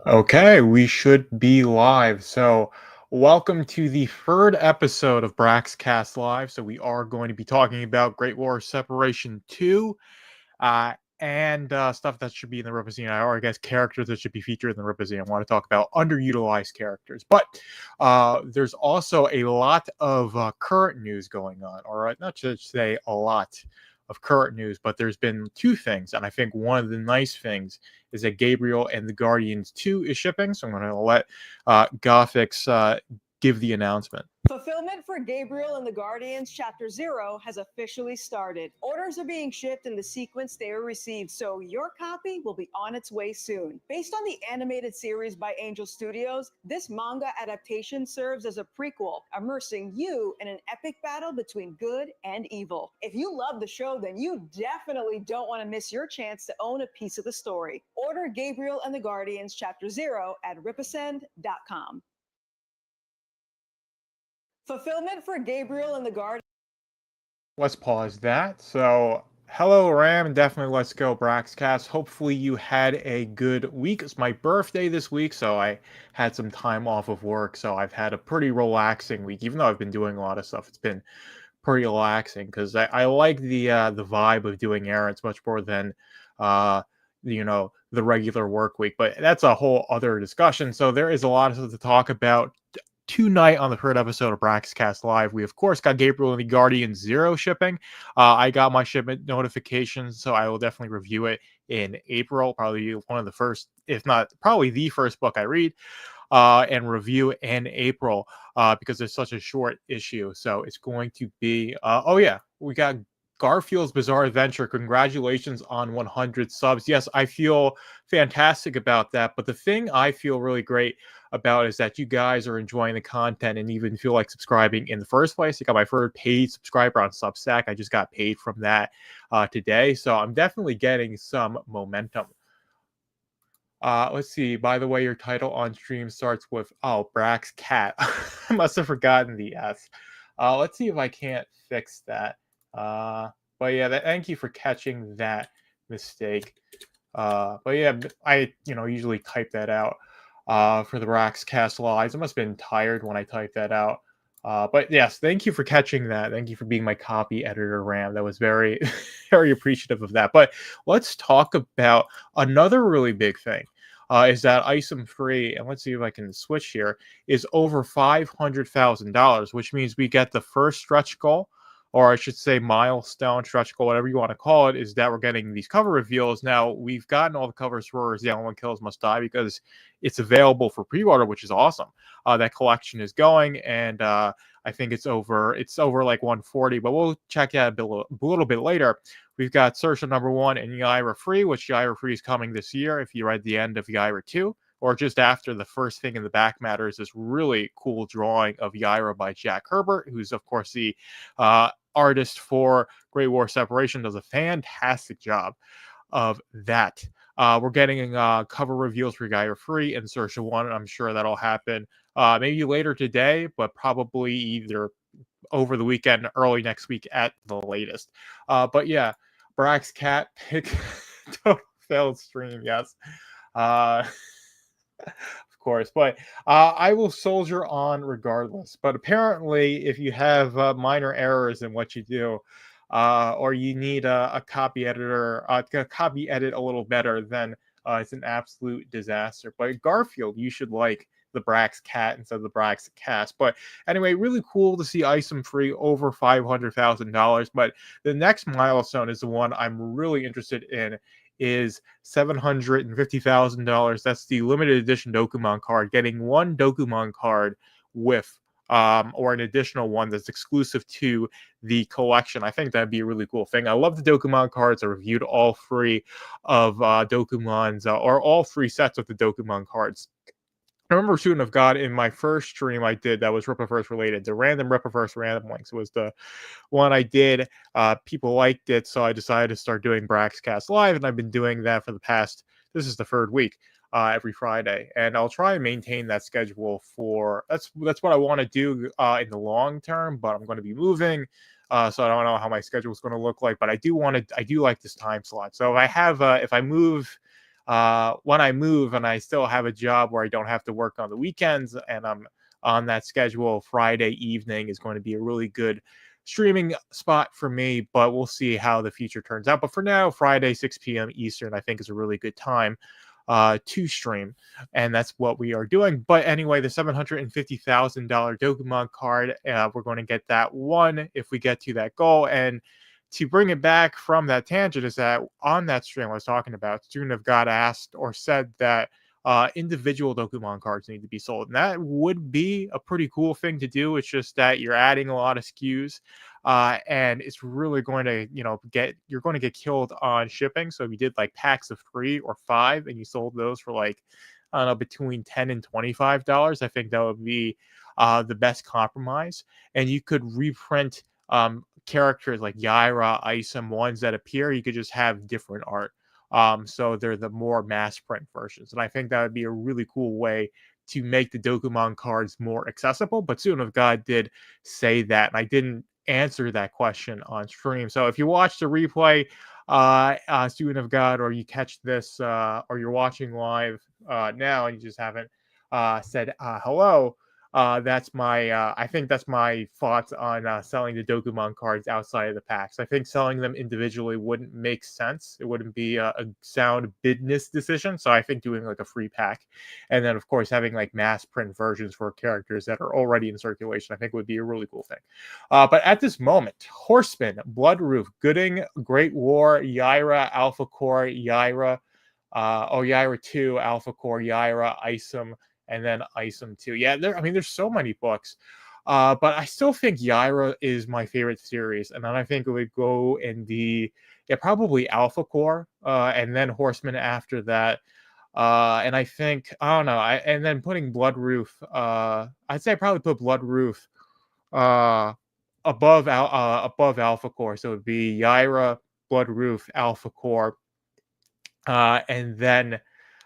Okay, we should be live. So, welcome to the third episode of Braxcast Live. So, we are going to be talking about Great War Separation 2 and stuff that should be in the Rippazine, or I guess characters that should be featured in the Rippazine. I want to talk about underutilized characters. But there's also a lot of current news going on, or not to say a lot of current news, but there's been two things. And I think one of the nice things is that Gabriel and the Guardians 2 is shipping. So I'm going to let Gothix give the announcement. Fulfillment for Gabriel and the Guardians Chapter 0 has officially started. Orders are being shipped in the sequence they were received, so your copy will be on its way soon. Based on the animated series by Angel Studios, this manga adaptation serves as a prequel, immersing you in an epic battle between good and evil. If you love the show, then you definitely don't want to miss your chance to own a piece of the story. Order Gabriel and the Guardians Chapter 0 at rippasend.com. Fulfillment for Gabriel and the Guardians. Let's pause that. So, hello, Ram. Definitely let's go, Braxcast. Hopefully, you had a good week. It's my birthday this week, so I had some time off of work. So, I've had a pretty relaxing week, even though I've been doing a lot of stuff. It's been pretty relaxing because I like the vibe of doing errands much more than the regular work week. But that's a whole other discussion. So, there is a lot of stuff to talk about tonight on the third episode of Braxcast Live. We, of course, got Gabriel and the Guardian Zero shipping. I got my shipment notifications, so I will definitely review it in April. Probably one of the first, if not probably the first book I read and review in April because it's such a short issue. So it's going to be, oh, yeah, we got Garfield's Bizarre Adventure. Congratulations on 100 subs. Yes, I feel fantastic about that. But the thing I feel really great about is that you guys are enjoying the content and even feel like subscribing in the first place. I got my first paid subscriber on Substack. I just got paid from that today. So I'm definitely getting some momentum. Let's see. By the way, your title on stream starts with Brax Cat. I must have forgotten the S. Let's see if I can't fix that. But yeah, thank you for catching that mistake. But yeah, I usually type that out for the Braxcast lives. I must have been tired when I typed that out. But yes, thank you for catching that. Thank you for being my copy editor, Ram. That was very, very appreciative of that. But let's talk about another really big thing. Is that ISOM free, and let's see if I can switch here, is over $500,000, which means we get the first stretch goal, or I should say milestone, stretch goal, whatever you want to call it, is that we're getting these cover reveals. Now, we've gotten all the covers for The Only One Kills Must Die because it's available for pre-order, which is awesome. That collection is going, and I think it's over like 140, but we'll check that a little bit later. We've got Search number 1 and Yaira Free, which Yaira Free is coming this year if you read the end of Yaira 2, or just after. The first thing in the back matter is this really cool drawing of Yaira by Jack Herbert, who's, of course, the artist for Great War Separation, does a fantastic job of that. We're getting cover reveals for Yaira Free and Search 1. I'm sure that'll happen maybe later today, but probably either over the weekend, early next week at the latest. But yeah, Brax Cat pick total failed stream. Yes, of course. But I will soldier on regardless. But apparently, if you have minor errors in what you do, or you need a copy editor, to copy edit a little better, then it's an absolute disaster. But Garfield, you should like the Brax Cat instead of the Brax Cast. But anyway, really cool to see ISOM free over $500,000. But the next milestone is the one I'm really interested in, is $750,000. That's the limited edition Dokumon card. Getting one Dokumon card with or an additional one that's exclusive to the collection. I think that'd be a really cool thing. I love the Dokumon cards. I reviewed all three of Dokumon's, or all three sets of the Dokumon cards. I remember Student of God in my first stream I did that was Rippaverse related. The random Rippaverse random links was the one I did. People liked it, so I decided to start doing Braxcast Live, and I've been doing that for the past, this is the third week, every Friday. And I'll try and maintain that schedule for, that's what I want to do in the long term, but I'm going to be moving. So I don't know how my schedule is going to look like, but I do like this time slot. So if I move when I move and I still have a job where I don't have to work on the weekends and I'm on that schedule, Friday evening is going to be a really good streaming spot for me, but we'll see how the future turns out. But for now, Friday, 6 p.m. Eastern, I think is a really good time to stream, and that's what we are doing. But anyway, the $750,000 Dokemon card, we're going to get that one if we get to that goal. And to bring it back from that tangent is that on that stream I was talking about, Student of God asked or said that individual Dokemon cards need to be sold. And that would be a pretty cool thing to do. It's just that you're adding a lot of SKUs, and it's really going to, you're going to get killed on shipping. So if you did like packs of 3 or 5 and you sold those for like, I don't know, between $10 and $25, I think that would be the best compromise. And you could reprint characters like Yaira, Isom, ones that appear. You could just have different art. So they're the more mass print versions. And I think that would be a really cool way to make the Dokemon cards more accessible. But Student of God did say that, and I didn't answer that question on stream. So if you watch the replay, Student of God, or you catch this, or you're watching live now and you just haven't said hello, that's my I think that's my thoughts on selling the Dokemon cards outside of the packs. I think selling them individually wouldn't make sense. It wouldn't be a sound business decision. So I think doing like a free pack, and then of course having like mass print versions for characters that are already in circulation, I think would be a really cool thing. But at this moment, Horseman, Bloodroof, Gooding, Great War, Yaira, Alpha Core, Yaira, Yaira 2, Alpha Core, Yaira, Isom, and then Isom 2. Yeah, there's so many books. But I still think Yaira is my favorite series. And then I think it would go in probably Alpha Core, and then Horseman after that. And I think, I don't know, and then putting Bloodroof, I'd say I probably put Bloodroof above Alpha Core. So it would be Yaira, Bloodroof, Alpha Core, and then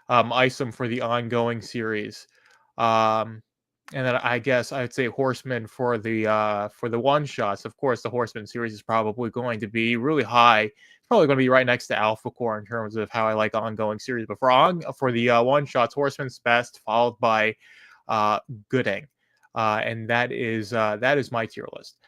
Isom for the ongoing series. And then I guess I'd say Horseman for the one shots. Of course, the Horseman series is probably going to be really high. It's probably going to be right next to Alpha Core in terms of how I like ongoing series. But for the one shots, Horseman's best, followed by Gooding, and that is my tier list.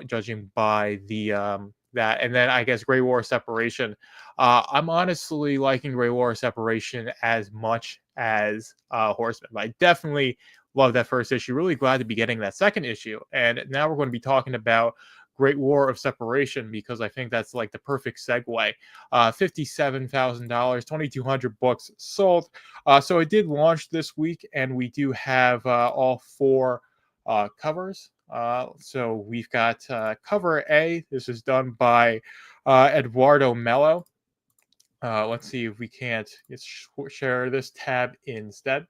Judging by the that, and then I guess Grey War Separation. I'm honestly liking Grey War Separation as much as Horseman, but I definitely love that first issue. Really glad to be getting that second issue. And now we're going to be talking about Great War of Separation, because I think that's like the perfect segue. $57,000, 2,200 books sold. So it did launch this week, and we do have all 4 covers. So we've got cover A. This is done by Eduardo Mello. Let's see if we can't share this tab instead.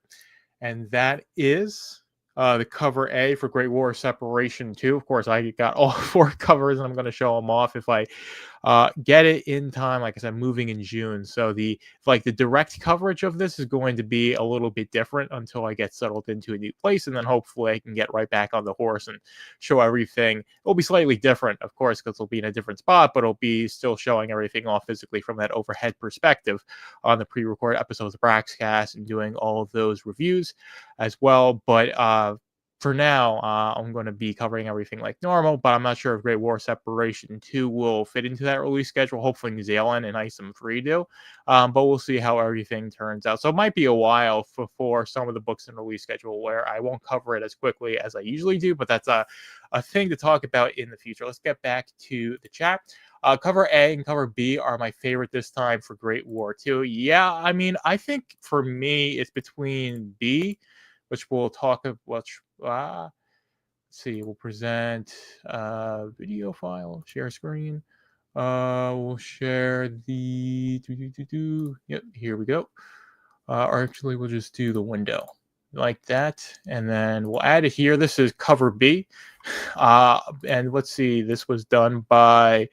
And that is the cover A for Great War Separation 2. Of course, I got all 4 covers, and I'm going to show them off if I get it in time. Like I said, moving in June. So the direct coverage of this is going to be a little bit different until I get settled into a new place. And then hopefully I can get right back on the horse and show everything. It'll be slightly different, of course, because it'll be in a different spot, but it'll be still showing everything off physically from that overhead perspective on the pre-recorded episodes of Braxcast and doing all of those reviews as well. But for now, I'm going to be covering everything like normal, but I'm not sure if Great War Separation 2 will fit into that release schedule. Hopefully New Zealand and Isom 3 do, but we'll see how everything turns out. So it might be a while for some of the books in the release schedule where I won't cover it as quickly as I usually do, but that's a thing to talk about in the future. Let's get back to the chat. Cover A and cover B are my favorite this time for Great War 2. Yeah, I think for me it's between B, which we'll talk about. Let's see, we'll present video file, share screen. We'll share the Yep, here we go. Or actually, we'll just do the window like that, and then we'll add it here. This is cover B, and let's see. This was done by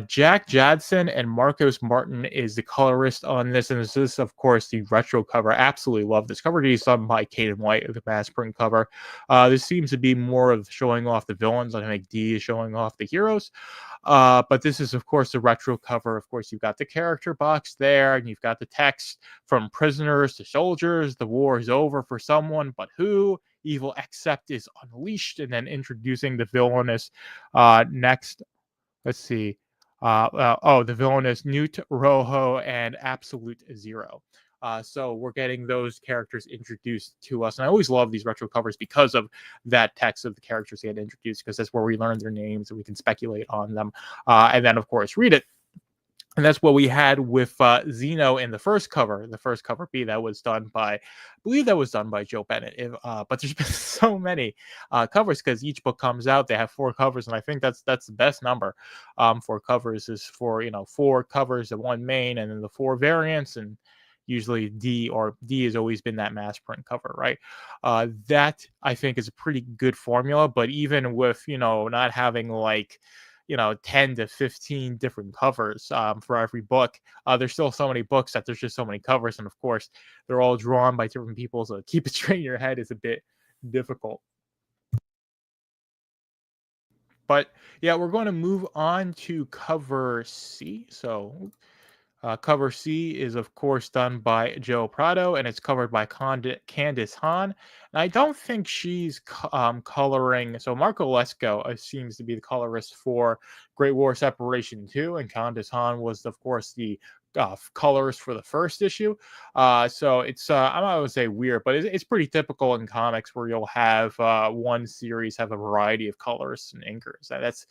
Jack Jadson and Marcos Martin is the colorist on this, and this is, of course, the retro cover. Absolutely love this cover. It's done by Caden White, the mass print cover. This seems to be more of showing off the villains. I think D is showing off the heroes. But this is, of course, the retro cover. Of course, you've got the character box there, and you've got the text from prisoners to soldiers. The war is over for someone, but who? Evil Accept is unleashed, and then introducing the villainous next. Let's see. The villainous Newt, Rojo, and Absolute Zero. So we're getting those characters introduced to us, and I always love these retro covers because of that text of the characters get introduced, because that's where we learn their names and we can speculate on them, and then of course read it. And that's what we had with Xeno in the first cover B that was done by, I believe that was done by Joe Bennett. But there's been so many covers because each book comes out. They have 4 covers, and I think that's the best number for covers is for 4 covers and 1 main, and then the 4 variants, and usually D has always been that mass print cover, right? That I think is a pretty good formula. But even with not having like 10 to 15 different covers for every book, there's still so many books that there's just so many covers, and of course they're all drawn by different people, so keep it straight in your head is a bit difficult. But yeah, we're going to move on to cover C. So cover C is, of course, done by Joe Prado, and it's covered by Candice Hahn. And I don't think she's coloring. So Marco Lesko seems to be the colorist for Great War Separation 2, and Candice Hahn was, of course, the colorist for the first issue. So it's, I'm not going to say weird, but it's pretty typical in comics where you'll have one series have a variety of colorists and inkers. That's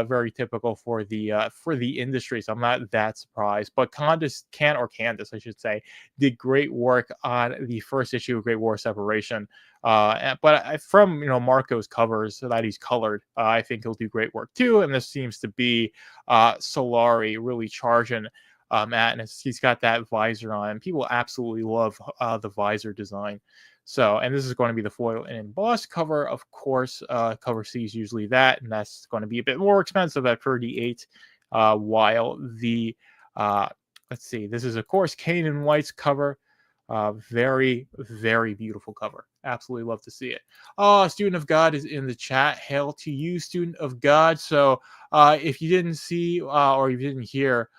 very typical for the industry, so I'm not that surprised. But Candice, I should say, did great work on the first issue of Great War Separation. But from Marco's covers that he's colored, I think he'll do great work too. And this seems to be Solari really charging at, and he's got that visor on, and people absolutely love the visor design. So, and this is going to be the foil and embossed cover, of course. Cover C is usually that, and that's going to be a bit more expensive at $38. While the, let's see, this is, of course, Kanan White's cover. Very, very beautiful cover. Absolutely love to see it. Student of God is in the chat. Hail to you, Student of God. So, if you didn't see or you didn't hear,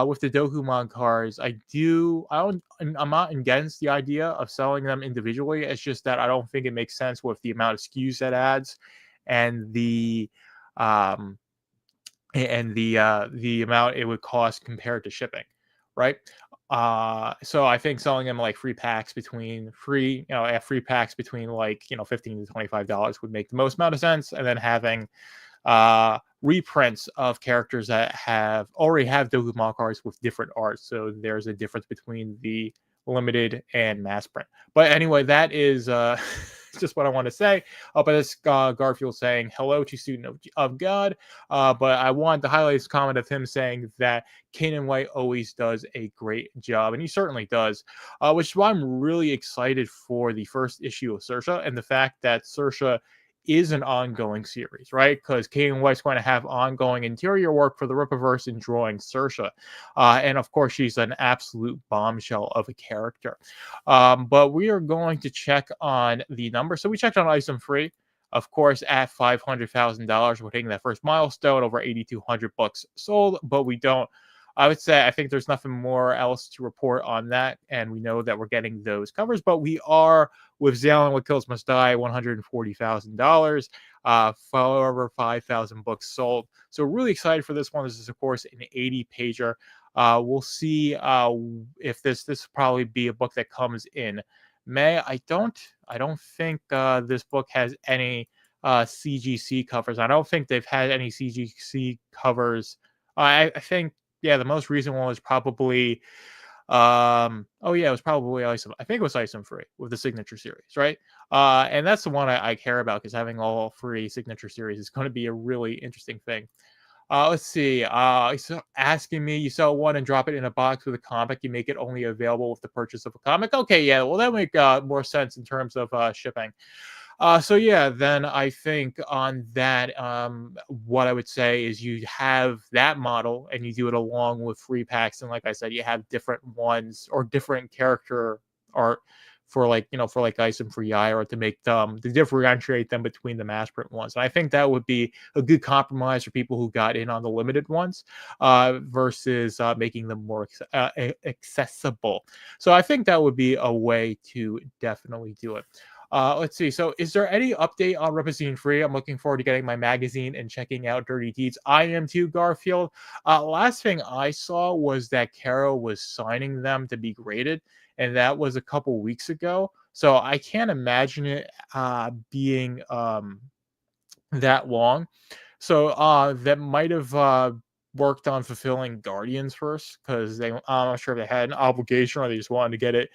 with the Dokumon cards, I'm not against the idea of selling them individually. It's just that I don't think it makes sense with the amount of SKUs that adds, and the amount it would cost compared to shipping, right? So I think selling them like free packs between free packs between like $15 to $25 would make the most amount of sense, and then having reprints of characters that already have Dokuma cards with different art, so there's a difference between the limited and mass print. But anyway, that is just what I want to say. But it's Garfield saying hello to Student of God. But I want to highlight this comment of him saying that Kanan White always does a great job, and he certainly does, which is why I'm really excited for the first issue of Saoirse, and the fact that Saoirse is an ongoing series, right? Because Kanan White's going to have ongoing interior work for the Rippaverse in drawing Saoirse. And of course, she's an absolute bombshell of a character. But we are going to check on the number. So we checked on Item Free, of course, at $500,000. We're hitting that first milestone, over 8,200 books sold, but we don't. I would say I think there's nothing more else to report on that, and we know that we're getting those covers, but we are with Zalen What Kills Must Die, $140,000, for over 5,000 books sold. So really excited for this one. This is, of course, an 80-pager. We'll see if this will probably be a book that comes in May. I don't think this book has any CGC covers. I don't think they've had any CGC covers. I think. Yeah, the most recent one was probably, it was probably Item. I think it was Item Free with the Signature Series, right? And that's the one I care about, because having all 3 Signature Series is going to be a really interesting thing. Let's see. He's asking me, you sell one and drop it in a box with a comic, you make it only available with the purchase of a comic. Okay, yeah, well, that would make more sense in terms of shipping. So yeah, then I think on that, what I would say is you have that model and you do it along with free packs, and like I said, you have different ones or different character art for like for like Ice and Free Ira to make them to differentiate them between the mass print ones. And I think that would be a good compromise for people who got in on the limited ones, versus making them more accessible. So I think that would be a way to definitely do it. Let's see. So, is there any update on Rippazine Free? I'm looking forward to getting my magazine and checking out Dirty Deeds. I am too, Garfield. Last thing I saw was that Caro was signing them to be graded, and that was a couple weeks ago. So I can't imagine it being that long. So that might have worked on fulfilling Guardians first because I'm not sure if they had an obligation or they just wanted to get it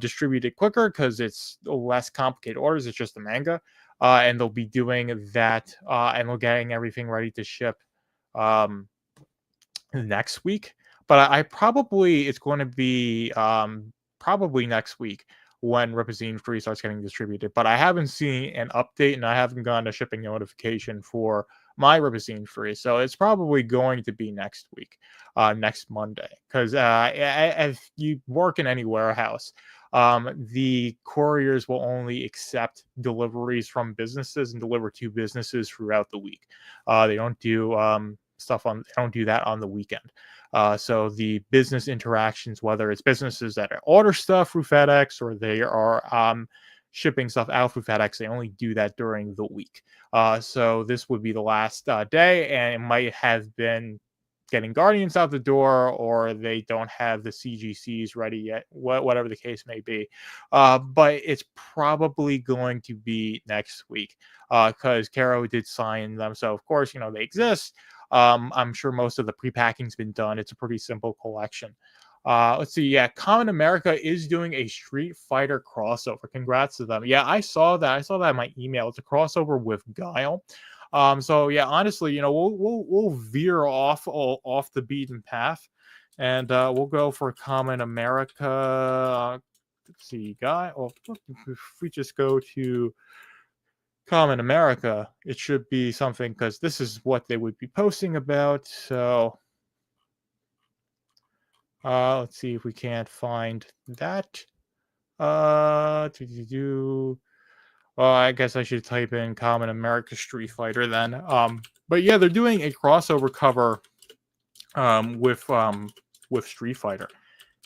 distributed quicker because it's less complicated orders. It's just a manga, and they'll be doing that, and they're getting everything ready to ship um, next week. But I probably it's going to be probably next week when Rippazine Free starts getting distributed. But I haven't seen an update, and I haven't gotten a shipping notification for my Rippazine Free, so it's probably going to be next week, next Monday. Because if you work in any warehouse, the couriers will only accept deliveries from businesses and deliver to businesses throughout the week. They don't do they don't do that on the weekend. So the business interactions, whether it's businesses that order stuff through FedEx or they are shipping stuff out through FedEx, they only do that during the week. So this would be the last day, and it might have been getting Guardians out the door, or they don't have the CGCs ready yet, whatever the case may be. But it's probably going to be next week because Caro did sign them. So, of course, they exist. I'm sure most of the pre-packing's been done. It's a pretty simple collection. Let's see. Yeah, Common America is doing a Street Fighter crossover. Congrats to them. Yeah, I saw that. I saw that in my email. It's a crossover with Guile. So yeah, honestly, we'll veer off the beaten path, and we'll go for Common America. Let's see, guy. Well, if we just go to Common America, it should be something because this is what they would be posting about. So let's see if we can't find that. Well, I guess I should type in Common America Street Fighter then. But yeah, they're doing a crossover cover with Street Fighter.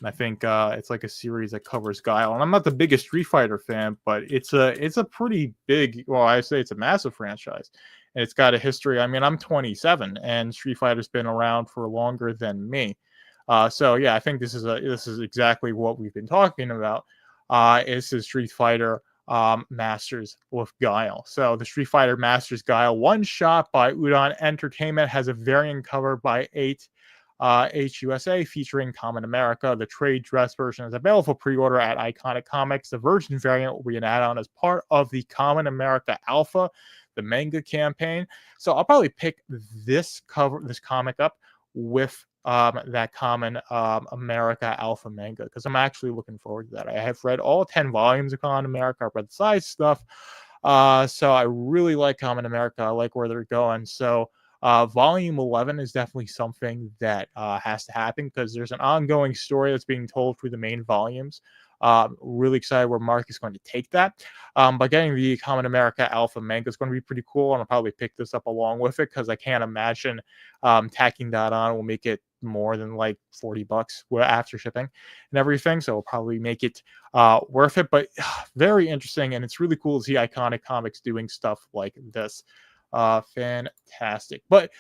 And I think it's like a series that covers Guile. And I'm not the biggest Street Fighter fan, but it's a pretty big, well, I say it's a massive franchise. And it's got a history. I mean, I'm 27 and Street Fighter's been around for longer than me. So yeah, I think this is exactly what we've been talking about. Is the Street Fighter Masters with Guile. So the Street Fighter Masters Guile one shot by Udon Entertainment has a variant cover by 8HUSA featuring Common America. The trade dress version is available for pre-order at Iconic Comics. The version variant will be an add-on as part of the Common America Alpha, the manga campaign. So I'll probably pick this comic up with that Common America Alpha manga because I'm actually looking forward to that. I have read all 10 volumes of Common America. I've read the side stuff. So I really like Common America. I like where they're going. So volume 11 is definitely something that has to happen because there's an ongoing story that's being told through the main volumes. Really excited where Mark is going to take that. But getting the Common America Alpha manga is going to be pretty cool, and I'll probably pick this up along with it because I can't imagine tacking that on will make it more than like $40 after shipping and everything. So it'll probably make it worth it. But very interesting, and it's really cool to see Iconic Comics doing stuff like this. Fantastic. But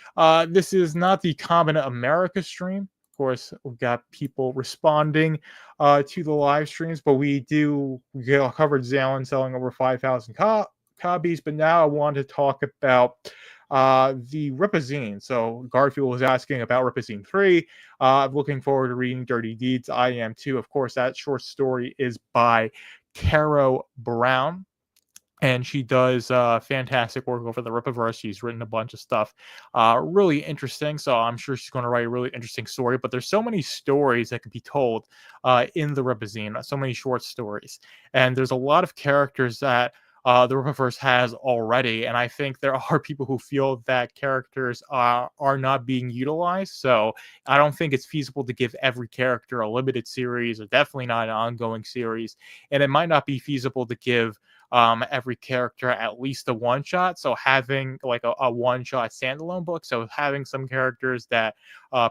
this is not the Common America stream. Of course, we've got people responding to the live streams, but we covered Zalen selling over 5,000 copies. But now I want to talk about the Rippazine. So Garfield was asking about Rippazine 3. I'm looking forward to reading Dirty Deeds. I am too. Of course, that short story is by Caro Brown. And she does fantastic work over the Rippaverse. She's written a bunch of stuff really interesting. So I'm sure she's going to write a really interesting story. But there's so many stories that can be told in the Rippazine, so many short stories. And there's a lot of characters that the Rippaverse has already, and I think there are people who feel that characters are not being utilized. So I don't think it's feasible to give every character a limited series, or definitely not an ongoing series, and it might not be feasible to give every character at least a one shot. So having like a one shot standalone book, so having some characters that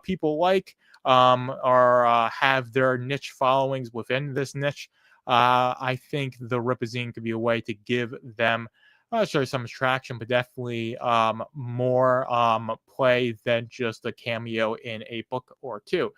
people like or have their niche followings within this niche. I think the Rippazine could be a way to give them, sure, some attraction, but definitely more play than just a cameo in a book or two.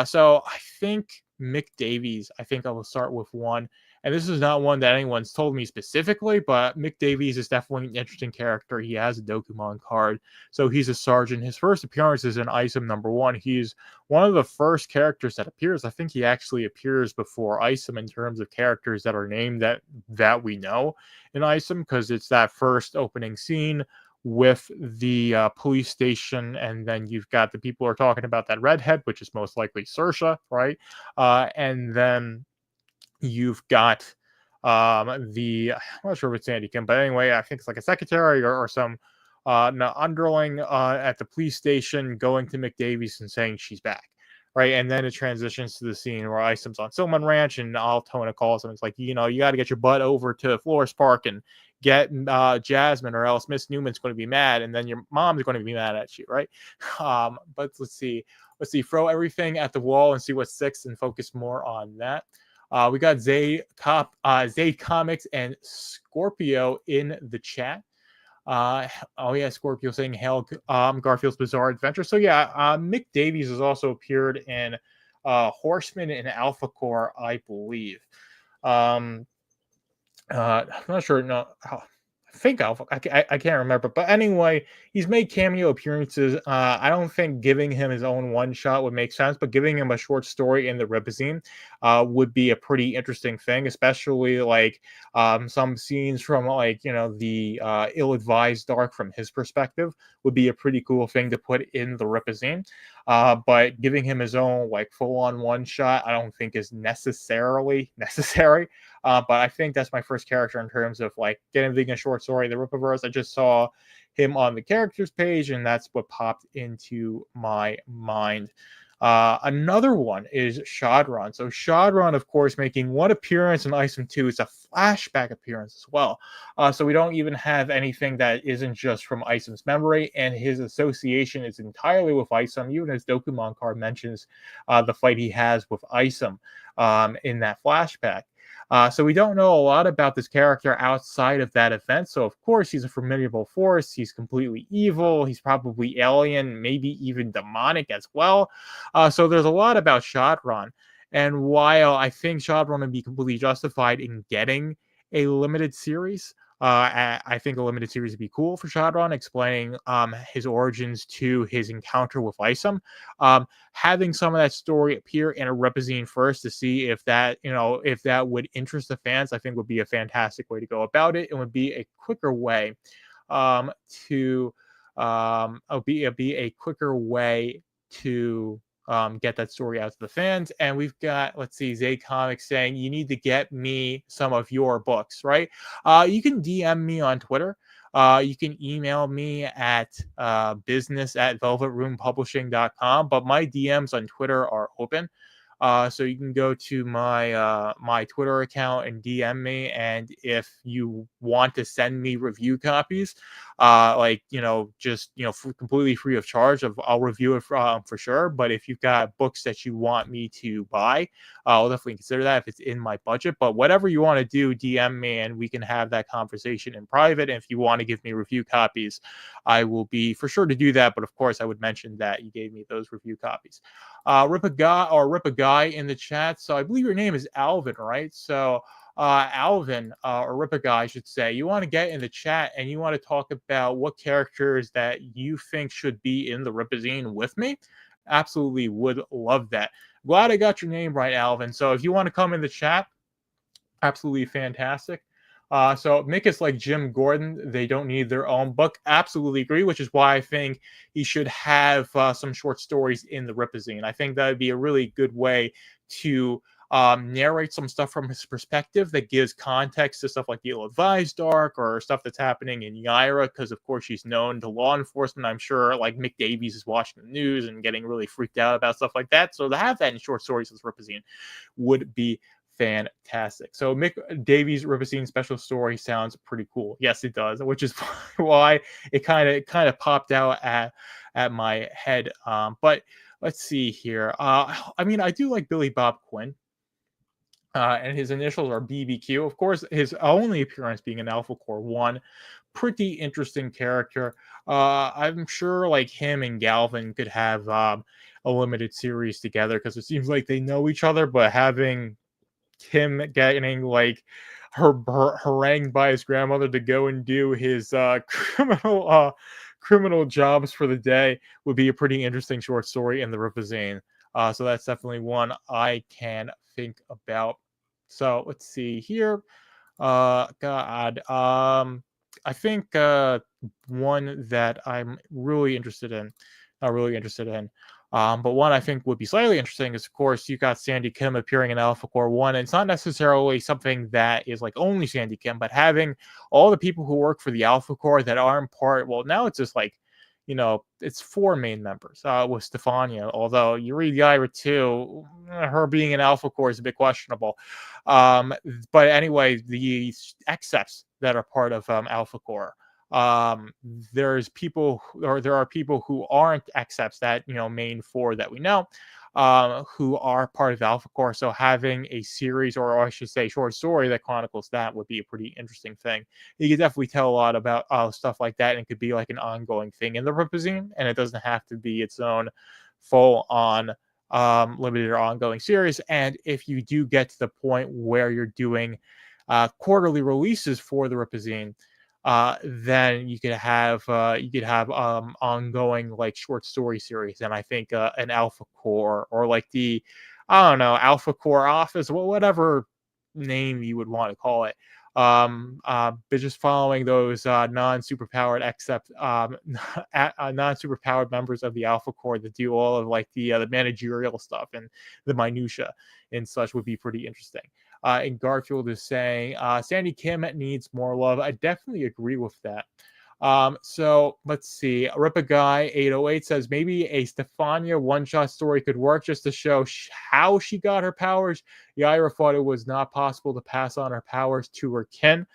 So I think Mick Davies, I think I will start with one. And this is not one that anyone's told me specifically, but Mick Davies is definitely an interesting character. He has a Dokumon card, so he's a sergeant. His first appearance is in ISOM #1. He's one of the first characters that appears. I think he actually appears before ISOM in terms of characters that are named that we know in ISOM, because it's that first opening scene with the police station, and then you've got the people who are talking about that redhead, which is most likely Saoirse, right? And then you've got I'm not sure if it's Sandy Kim, but anyway, I think it's like a secretary or some no, underling at the police station going to McDavies and saying she's back. Right. And then it transitions to the scene where Isom's on Silman Ranch and Altona calls him. It's like, you got to get your butt over to Flores Park and get Jasmine, or else Miss Newman's going to be mad. And then your mom's going to be mad at you. Right. But let's see. Throw everything at the wall and see what sticks and focus more on that. We got Zay Comics and Scorpio in the chat. Scorpio saying hail Garfield's Bizarre Adventure. So yeah, Mick Davies has also appeared in Horseman and Alpha Core, I believe. I'm not sure. No, I think Alpha. I can't remember. But anyway, he's made cameo appearances. I don't think giving him his own one shot would make sense, but giving him a short story in the Rippazine would be a pretty interesting thing, especially like some scenes from like the ill-advised Dark from his perspective would be a pretty cool thing to put in the Rippazine. But giving him his own like full-on one shot, I don't think is necessarily necessary. But I think that's my first character in terms of like getting a short story. The Rippaverse, I just saw him on the characters page, and that's what popped into my mind. Another one is Shodron. So Shodron, of course, making one appearance in ISOM 2. It's a flashback appearance as well. So we don't even have anything that isn't just from Isom's memory, and his association is entirely with Isom. Even his Dokumon card mentions the fight he has with Isom in that flashback. So we don't know a lot about this character outside of that event. So of course he's a formidable force. He's completely evil. He's probably alien, maybe even demonic as well. So there's a lot about Shodron. And while I think Shodron would be completely justified in getting a limited series, I think a limited series would be cool for Shodron, explaining his origins to his encounter with Isom. Having some of that story appear in a Rippazine first to see if that would interest the fans, I think would be a fantastic way to go about it. It would be a quicker way to be a quicker way to get that story out to the fans. And we've got, let's see, Zay Comics saying, you need to get me some of your books, right? You can DM me on Twitter. You can email me at business@velvetroompublishing.com, but my DMs on Twitter are open. So you can go to my Twitter account and DM me, and if you want to send me review copies, completely free of charge, I'll review it for sure. But if you've got books that you want me to buy, I'll definitely consider that if it's in my budget. But whatever you want to do, DM me, and we can have that conversation in private. And if you want to give me review copies, I will be for sure to do that. But of course, I would mention that you gave me those review copies. Rip a guy in the chat. So I believe your name is Alvin, right? So Alvin, or Rip a guy, I should say, you want to get in the chat and you want to talk about what characters that you think should be in the Rippazine with me. Absolutely would love that. Glad I got your name right, Alvin. So if you want to come in the chat, absolutely fantastic. So make us like Jim Gordon. They don't need their own book. Absolutely agree, which is why I think he should have some short stories in the Rippazine. I think that would be a really good way to narrate some stuff from his perspective that gives context to stuff like the ill-advised arc or stuff that's happening in Yaira, because of course she's known to law enforcement. I'm sure like Mick Davies is watching the news and getting really freaked out about stuff like that. So to have that in short stories as Rippazine would be fantastic. So Mick Davies Rippazine special story sounds pretty cool. Yes, it does, which is why it kind of popped out at my head. But let's see here. I mean, I do like Billy Bob Quinn. And his initials are BBQ. Of course, his only appearance being an Alpha Core 1. Pretty interesting character. I'm sure like him and Galvin could have a limited series together because it seems like they know each other, but having him getting like harangued by his grandmother to go and do his criminal jobs for the day would be a pretty interesting short story in the Rippazine. So that's definitely one I can think about. So let's see here. God, I think one that I'm really interested in, not really interested in, but one I think would be slightly interesting is, of course, you got Sandy Kim appearing in Alpha Core 1. And it's not necessarily something that is like only Sandy Kim, but having all the people who work for the Alpha Core that aren't part, well, now it's just like, it's 4 main members with Stefania. Although you read Yaira 2, her being an Alpha Core is a bit questionable. But anyway, the accepts that are part of Alpha Core. There's people, or there are people who aren't accepts that main 4 that we know, who are part of Alpha Core. So having a series, or I should say short story, that chronicles that would be a pretty interesting thing. You could definitely tell a lot about stuff like that, and it could be like an ongoing thing in the Rippazine, and it doesn't have to be its own full-on limited or ongoing series. And if you do get to the point where you're doing quarterly releases for the Rippazine, then you could have ongoing like short story series. And I think an Alpha Core, or like the, I don't know, Alpha Core Office, whatever name you would want to call it, but just following those non-superpowered except non-superpowered members of the Alpha Core that do all of like the managerial stuff and the minutia and such would be pretty interesting. And Garfield is saying Sandy Kim needs more love. I definitely agree with that. So let's see. Rippa Guy 808 says maybe a Stefania one-shot story could work just to show how she got her powers. Yaira thought it was not possible to pass on her powers to her kin.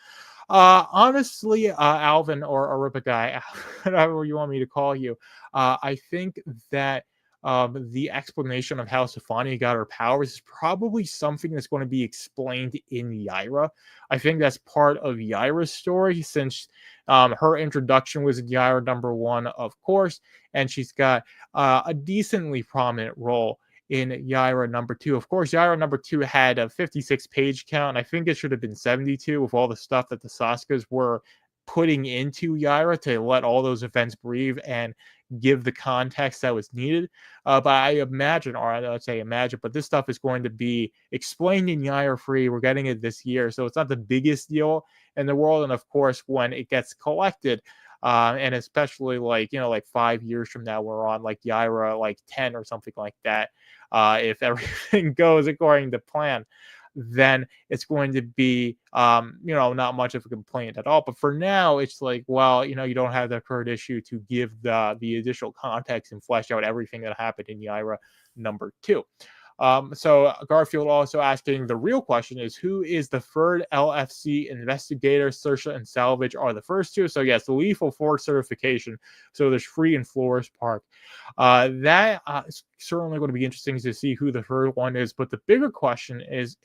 Honestly, Alvin or Rippa Guy, whatever you want me to call you, I think that the explanation of how Stefania got her powers is probably something that's going to be explained in Yaira. I think that's part of Yaira's story, since her introduction was in Yaira number 1, of course, and she's got a decently prominent role in Yaira number 2. Of course, Yaira number 2 had a 56 page count, and I think it should have been 72 with all the stuff that the Saskas were putting into Yaira to let all those events breathe and give the context that was needed. But I imagine, or I would say imagine, but this stuff is going to be explained in Yaira 3. We're getting it this year, so it's not the biggest deal in the world. And of course, when it gets collected, and especially like 5 years from now, we're on like Yaira like 10 or something like that. If everything goes according to plan, then it's going to be not much of a complaint at all. But for now, it's like, well, you don't have the current issue to give the additional context and flesh out everything that happened in Yaira number 2. So Garfield also asking, the real question is, who is the third LFC investigator? Saoirse and Salvage are the first 2. So yes, the lethal force certification. So there's Free and Flores Park. That is certainly going to be interesting to see who the third one is. But the bigger question is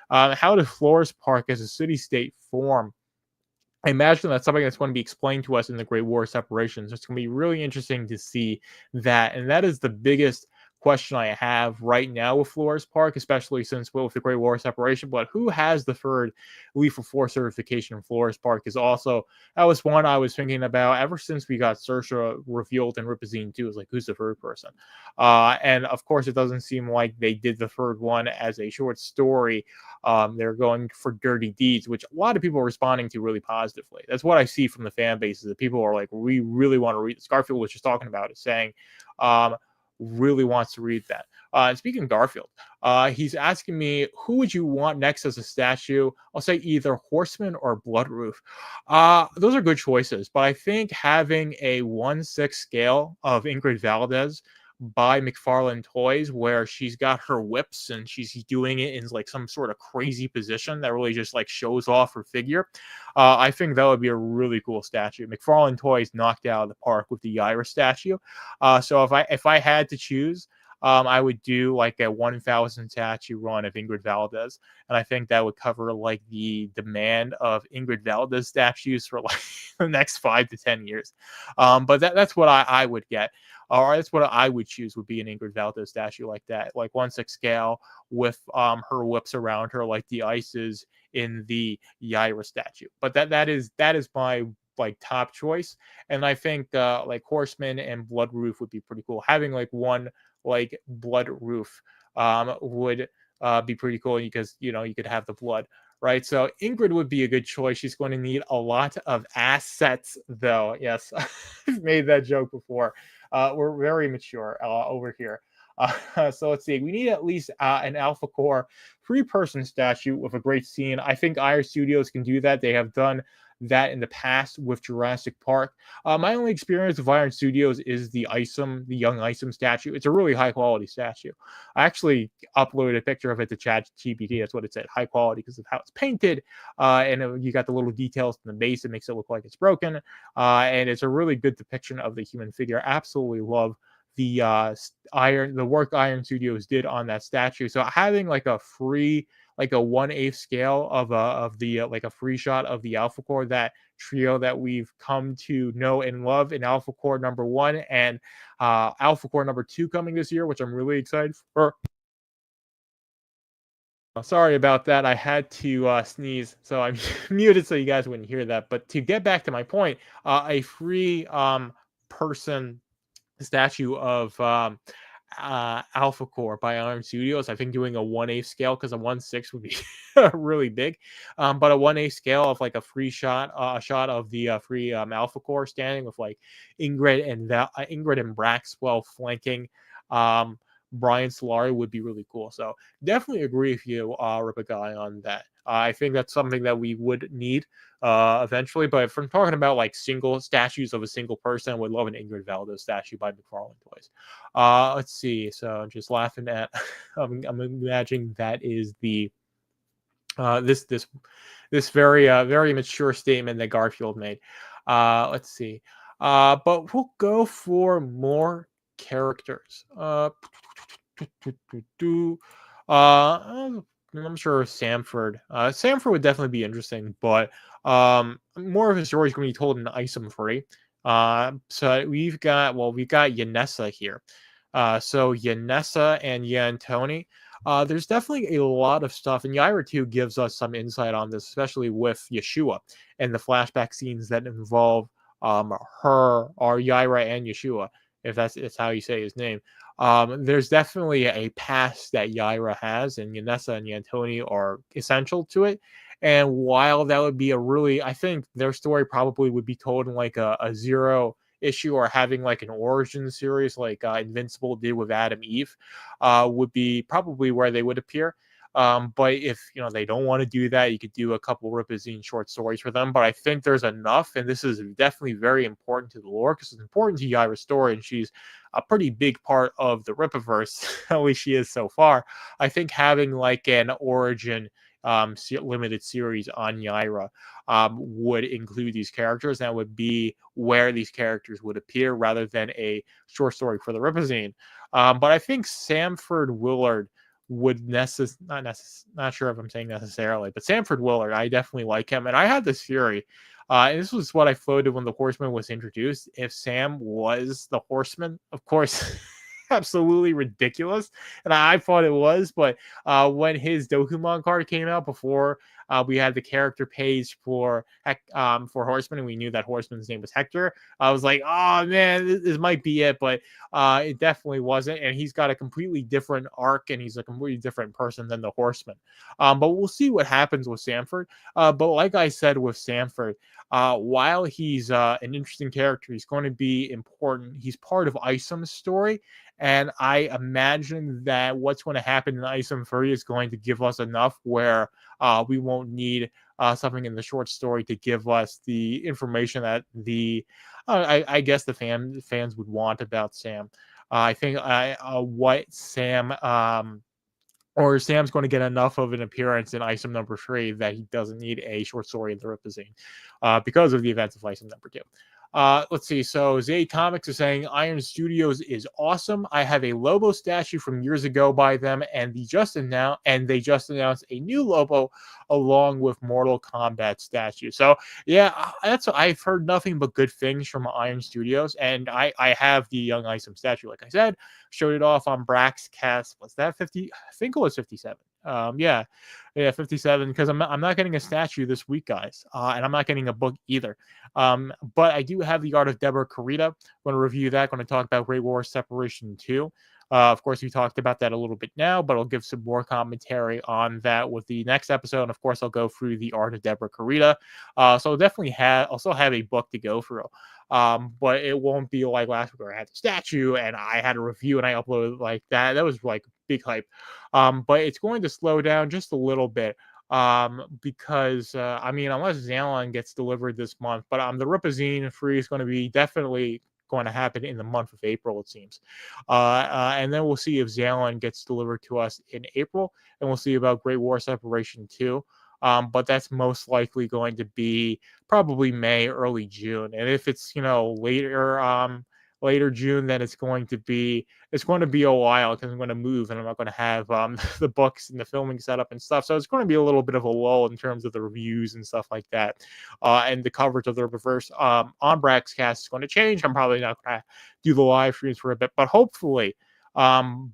how does Flores Park as a city-state form? I imagine that's something that's going to be explained to us in the Great War Separation. So it's going to be really interesting to see that. And that is the biggest question I have right now with Flores Park, especially since with the Great War Separation. But who has the third lethal force certification in Flores Park is also, that was one I was thinking about ever since we got Saoirse revealed in Rippazine 2. Is like, who's the third person? And of course, it doesn't seem like they did the third one as a short story. They're going for Dirty Deeds, which a lot of people are responding to really positively. That's what I see from the fan bases. That people are like, we really want to read. Garfield was just talking about it, saying really wants to read that. And speaking of Garfield, he's asking me, who would you want next as a statue? I'll say either Horseman or Bloodroof. Those are good choices, but I think having a 1/6 scale of Ingrid Valdez by McFarlane Toys, where she's got her whips and she's doing it in like some sort of crazy position that really just like shows off her figure. I think that would be a really cool statue. McFarlane Toys knocked out of the park with the Yaira statue. So if I had to choose, I would do like a 1,000 statue run of Ingrid Valdez, and I think that would cover like the demand of Ingrid Valdez statues for like the next 5 to 10 years. But that's what I would get. Or that's what I would choose, would be an Ingrid Valdez statue like that, like 1/6 scale with her whips around her like the ices in the Yaira statue. But that is my like top choice. And I think like Horseman and Blood Roof would be pretty cool. Having like one like Blood Roof would be pretty cool, because you could have the blood. Right, so Ingrid would be a good choice. She's going to need a lot of assets, though. Yes, I've made that joke before. We're very mature over here. So let's see. We need at least an Alpha Core 3-person statue with a great scene. I think Iron Studios can do that. They have done that in the past with Jurassic Park. My only experience with Iron Studios is the young Isom statue. It's a really high quality statue. I actually uploaded a picture of it to ChatGPT. That's what it said, high quality, because of how it's painted. And you got the little details in the base. It makes it look like it's broken. And it's a really good depiction of the human figure. Absolutely love the work Iron Studios did on that statue. So having like a 1/8 scale of the like a free shot of the Alpha Core, that trio that we've come to know and love in Alpha Core number 1 and Alpha Core number 2 coming this year, which I'm really excited for. Sorry about that. I had to sneeze, so I'm muted so you guys wouldn't hear that. But to get back to my point, a free person statue of Alpha Core by Iron Studios. I think doing a 1/8 scale, because a 1/6 would be really big. But a 1/8 scale of like a free shot, a shot of the free Alpha Core standing with like Ingrid and Braxwell flanking Brian Solari would be really cool. So definitely agree with you, Rippazine, on that. I think that's something that we would need eventually. But if I'm talking about like single statues of a single person, I would love an Ingrid Valdez statue by McFarlane Toys. Let's see. So I'm just laughing at. I'm imagining that is the this very mature statement that Garfield made. Let's see. But we'll go for more characters. I'm sure Samford. Samford would definitely be interesting, but more of his story is going to be told in Isom Free. So we've got Yanessa here. So Yanessa and Yantoni. There's definitely a lot of stuff, and Yaira 2 gives us some insight on this, especially with Yeshua and the flashback scenes that involve her, or Yaira and Yeshua, if that's how you say his name. There's definitely a past that Yaira has, and Yanessa and Yantoni are essential to it. And while that would be I think their story probably would be told in like a zero issue, or having like an origin series like Invincible did with Adam Eve, would be probably where they would appear. But if they don't want to do that, you could do a couple Rippazine short stories for them. But I think there's enough, and this is definitely very important to the lore, because it's important to Yaira's story, and she's a pretty big part of the Rippaverse. At least she is so far. I think having like an origin limited series on Yaira would include these characters. That would be where these characters would appear, rather than a short story for the Rippazine. But I think Samford Willard would not sure if I'm saying necessarily, but Samford Willard, I definitely like him. And I had this theory, and this was what I floated when the Horseman was introduced. If Sam was the Horseman, of course, absolutely ridiculous, and I thought it was. But when his Dokumon card came out before we had the character page for Horseman, and we knew that Horseman's name was Hector, I was like, oh man, this might be it. But it definitely wasn't, and he's got a completely different arc, and he's a completely different person than the Horseman. But we'll see what happens with Samford. But like I said with Samford, while he's an interesting character, he's going to be important. He's part of Isom's story, And I imagine that what's going to happen in Isom 3 is going to give us enough where we won't need something in the short story to give us the information that I guess the fans would want about Sam. I think what Sam or Sam's going to get enough of an appearance in Item number 3 that he doesn't need a short story in the Rippazine because of the events of Item number 2. Let's see. So Zay Comics is saying Iron Studios is awesome. I have a Lobo statue from years ago by them, and they just announced a new Lobo along with Mortal Kombat statue. So yeah, I've heard nothing but good things from Iron Studios, and I have the Young Isom statue, like I said, showed it off on Braxcast. Was that 50? I think it was 57. Yeah, 57. Because I'm not getting a statue this week, guys, and I'm not getting a book either. But I do have the art of Deborah Carita. I'm going to review that. Going to talk about Great War Separation 2. Of course, we talked about that a little bit now, but I'll give some more commentary on that with the next episode. And of course, I'll go through the art of Deborah Carita. So I'll definitely also have a book to go through. But it won't be like last week where I had the statue and I had a review and I uploaded like that. That was like big hype. But it's going to slow down just a little bit. Because I mean, unless Xalon gets delivered this month, but the Rippazine free is going to be definitely going to happen in the month of April, it seems. And then we'll see if Xalon gets delivered to us in April, and we'll see about Great War Separation 2. But that's most likely going to be probably May, early June. And if it's later June, then it's going to be a while because I'm going to move and I'm not going to have the books and the filming setup and stuff. So it's going to be a little bit of a lull in terms of the reviews and stuff like that. And the coverage of the reverse on Braxcast is going to change. I'm probably not going to do the live streams for a bit, but hopefully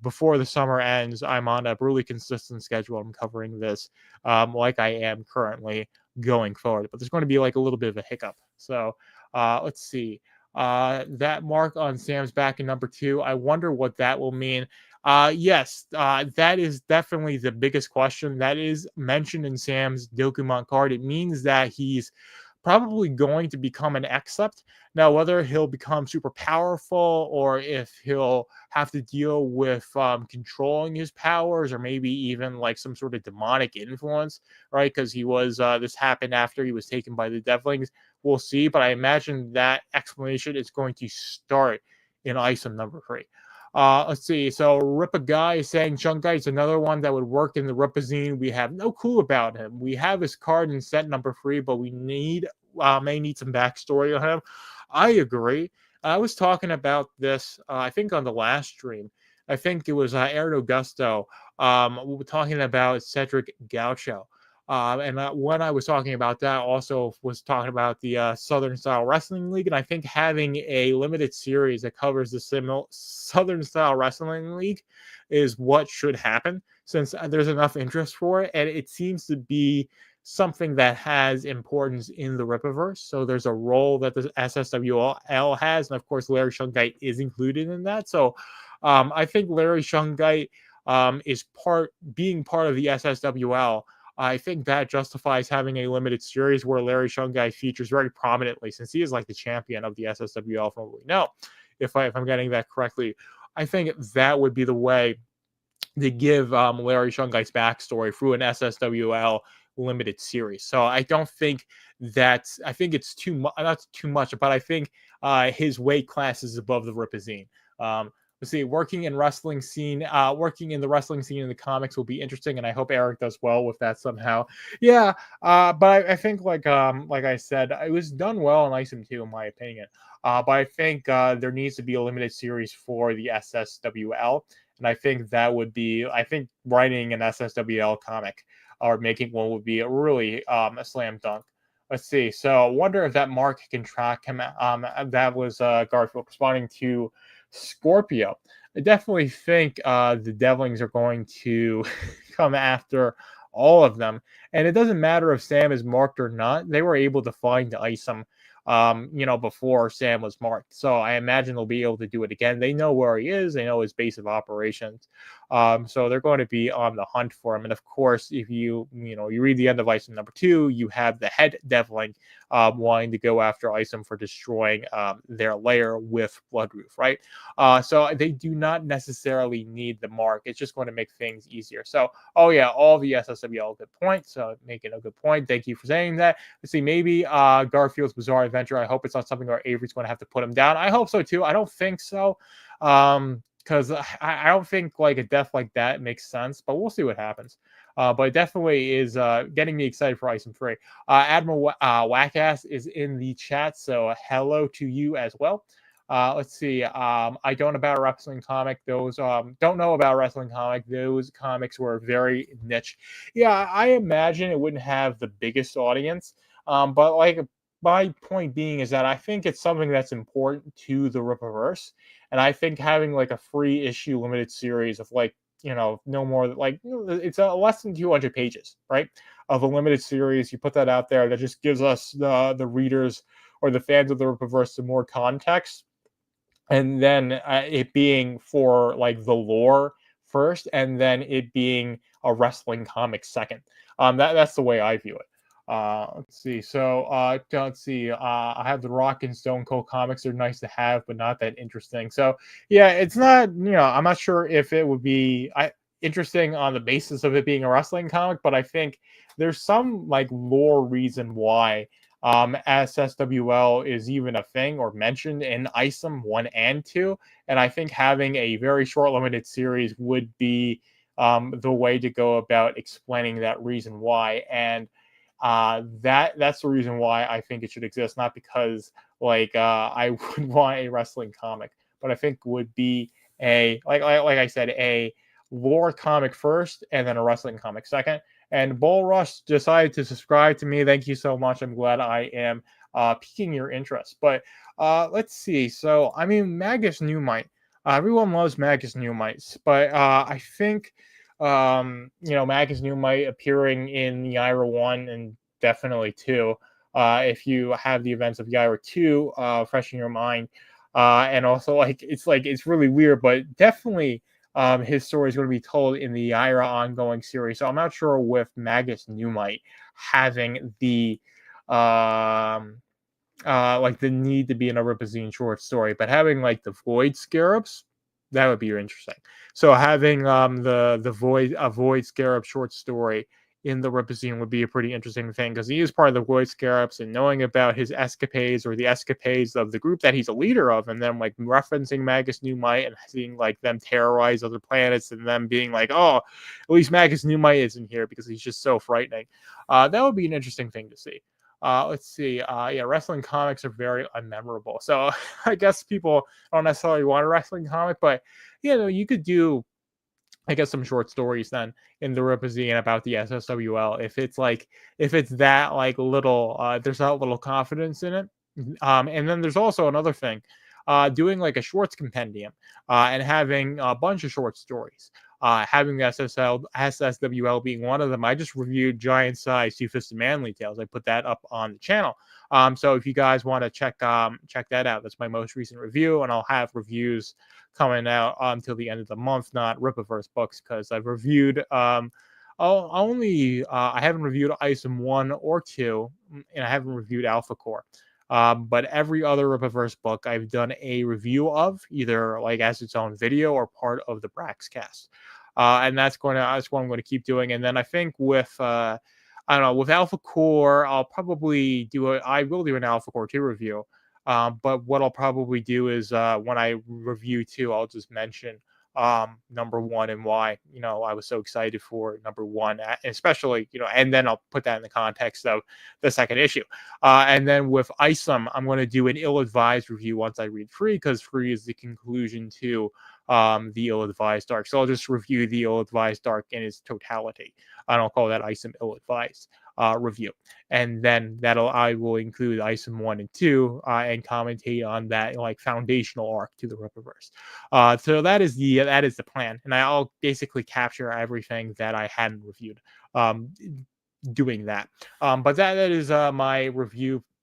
before the summer ends, I'm on a really consistent schedule. I'm covering this like I am currently going forward. But there's going to be like a little bit of a hiccup. So let's see. That mark on Sam's back in number 2. I wonder what that will mean. Yes, that is definitely the biggest question. That is mentioned in Sam's Dokumon card. It means that he's probably going to become an Except. Now, whether he'll become super powerful or if he'll have to deal with controlling his powers or maybe even like some sort of demonic influence, right? Because this happened after he was taken by the Devlings. We'll see, but I imagine that explanation is going to start in Isom number 3. Let's see. So Rippa Guy is saying Shunkai is another one that would work in the Rippazine. We have no clue about him. We have his card in set number 3, but we may need some backstory on him. I agree. I was talking about this, I think on the last stream. I think it was Aaron Augusto. We were talking about Cedric Gaucho. And when I was talking about that, also was talking about the Southern Style Wrestling League. And I think having a limited series that covers the Southern Style Wrestling League is what should happen, since there's enough interest for it. And it seems to be something that has importance in the Rippaverse. So there's a role that the SSWL has. And of course, Larry Shungite is included in that. So I think Larry Shungite is being part of the SSWL. I think that justifies having a limited series where Larry Shungai features very prominently, since he is like the champion of the SSWL from what we know. If I'm getting that correctly, I think that would be the way to give Larry Shungai's backstory through an SSWL limited series. So I don't think I think it's too much, not too much, but I think his weight class is above the Rippazine. Let's see, working in the wrestling scene in the comics will be interesting, and I hope Eric does well with that somehow. Yeah, but I think like I said, it was done well in Isom 2, in my opinion. But I think there needs to be a limited series for the SSWL, and I think writing an SSWL comic or making one would be really a slam dunk. Let's see. So I wonder if that mark can track him. That was Garfield responding to Scorpio. I definitely think the Devlings are going to come after all of them. And it doesn't matter if Sam is marked or not. They were able to find Isom, before Sam was marked. So I imagine they'll be able to do it again. They know where he is. They know his base of operations. So they're going to be on the hunt for him. And of course, if you read the end of Isom #2, you have the head Devling wanting to go after Isom for destroying their lair with Bloodroof, right? So they do not necessarily need the mark. It's just going to make things easier. So, oh yeah, all the SSWL, good point. So making a good point. Thank you for saying that. Let's see, maybe Garfield's Bizarre Adventure. I hope it's not something where Avery's going to have to put him down. I hope so too. I don't think so. Because I don't think like a death like that makes sense, but we'll see what happens. But it definitely is getting me excited for Isom 3. Admiral Wackass is in the chat, so hello to you as well. Let's see. I don't know about a wrestling comic. Those don't know about a wrestling comic. Those comics were very niche. Yeah, I imagine it wouldn't have the biggest audience. But like my point being is that I think it's something that's important to the Rippaverse, and I think having like a free issue limited series of like no more like it's less than 200 pages, right? Of a limited series, you put that out there that just gives us the readers or the fans of the Rippaverse some more context, and then it being for like the lore first, and then it being a wrestling comic second. That's the way I view it. Let's see. So let's see. I have the Rock and Stone Cold comics. They're nice to have, but not that interesting. So yeah, it's not. I'm not sure if it would be interesting on the basis of it being a wrestling comic, but I think there's some like lore reason why SSWL is even a thing or mentioned in Isom 1 and 2. And I think having a very short limited series would be the way to go about explaining that reason why. And that's the reason why I think it should exist, not because like I would want a wrestling comic, but I think would be a like I said, a lore comic first and then a wrestling comic second. And Bull Rush decided to subscribe to me. Thank you so much. I'm glad I am piquing your interest. But let's see. So, I mean, Magus Newmite. Everyone loves Magus Newmites, but I think, Magus Newmite appearing in Yaira 1 and definitely 2. If you have the events of Yaira 2 fresh in your mind. And also, it's really weird, but definitely his story is going to be told in the Ira ongoing series. So I'm not sure with Magus Newmite having the like the need to be in a Rippazine short story, but having like the Void Scarabs, that would be interesting. So having the Void Scarab short story in the Rippazine would be a pretty interesting thing because he is part of the Void Scarabs, and knowing about his escapades or the escapades of the group that he's a leader of, and then like referencing Magus Newmite and seeing like them terrorize other planets and them being like, oh, at least Magus Newmite isn't here because he's just so frightening. That would be an interesting thing to see. Let's see. Yeah, wrestling comics are very unmemorable. So I guess people don't necessarily want a wrestling comic, but you could do, I guess, some short stories then in the Rippazine about the SSWL. If it's that like little, there's that little confidence in it. And then there's also another thing, doing like a shorts compendium, and having a bunch of short stories. Having the SSWL being one of them. I just reviewed Giant Size Two-Fisted Manly Tales. I put that up on the channel. So if you guys want to check that out, that's my most recent review, and I'll have reviews coming out until the end of the month, not Rippaverse books, because I've reviewed I haven't reviewed Isom 1 or 2, and I haven't reviewed Alpha Core. But every other Rippaverse book I've done a review of, either like as its own video or part of the Braxcast. And that's what I'm going to keep doing. And then I think with I don't know, with Alpha Core, I will do an Alpha Core 2 review. But what I'll probably do is when I review 2, I'll just mention number 1 and why I was so excited for number 1, especially and then I'll put that in the context of the second issue. And then with Isom, I'm going to do an ill-advised review once I read 3, because 3 is the conclusion to the ill-advised arc. So I'll just review the ill-advised arc in its totality. I don't call that Isom ill-advised review. And then I will include Isom 1 and 2 and commentate on that like foundational arc to the Rippaverse. So that is the plan, and I'll basically capture everything that I hadn't reviewed. doing that. But that is my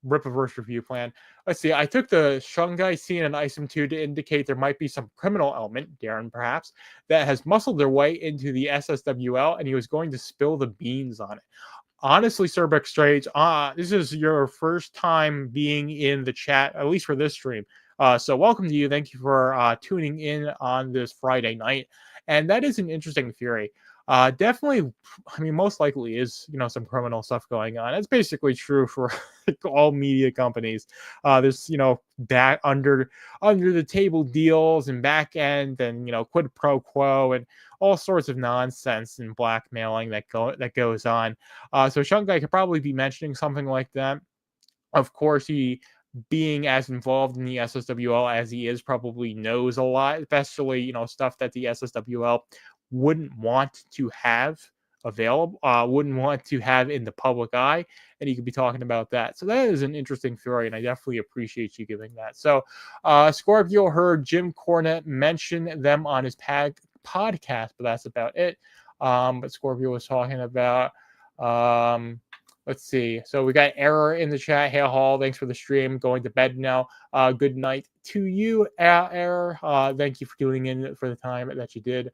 Rippaverse review plan. Let's see. I took the Shungai scene in Isom 2 to indicate there might be some criminal element, Darren perhaps, that has muscled their way into the SSWL, and he was going to spill the beans on it. Honestly, Cerbex Strange, this is your first time being in the chat, at least for this stream. So welcome to you. Thank you for tuning in on this Friday night. And that is an interesting theory. Definitely, I mean, most likely is, some criminal stuff going on. It's basically true for all media companies. There's, back under the table deals and back end and, quid pro quo and all sorts of nonsense and blackmailing that goes on. So Shungai could probably be mentioning something like that. Of course, he being as involved in the SSWL as he is probably knows a lot, especially stuff that the SSWL wouldn't want to have available, wouldn't want to have in the public eye, and he could be talking about that. So that is an interesting theory, and I definitely appreciate you giving that. So Scorpio heard Jim Cornette mention them on his podcast, but that's about it. But Scorpio was talking about let's see. So we got Error in the chat. Hey, Hall, thanks for the stream. Going to bed now. Good night to you, Error. Thank you for tuning in for the time that you did.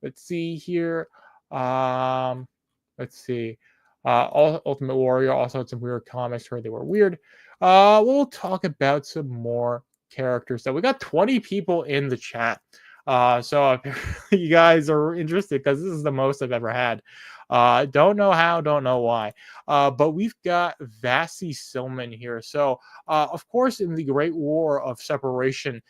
Let's see here. Let's see. Ultimate Warrior also had some weird comments. Heard they were weird. We'll talk about some more characters. So we got 20 people in the chat. So if you guys are interested, because this is the most I've ever had. Don't know how, don't know why. But we've got Vasi Silman here. So, of course, in the Great War of Separation,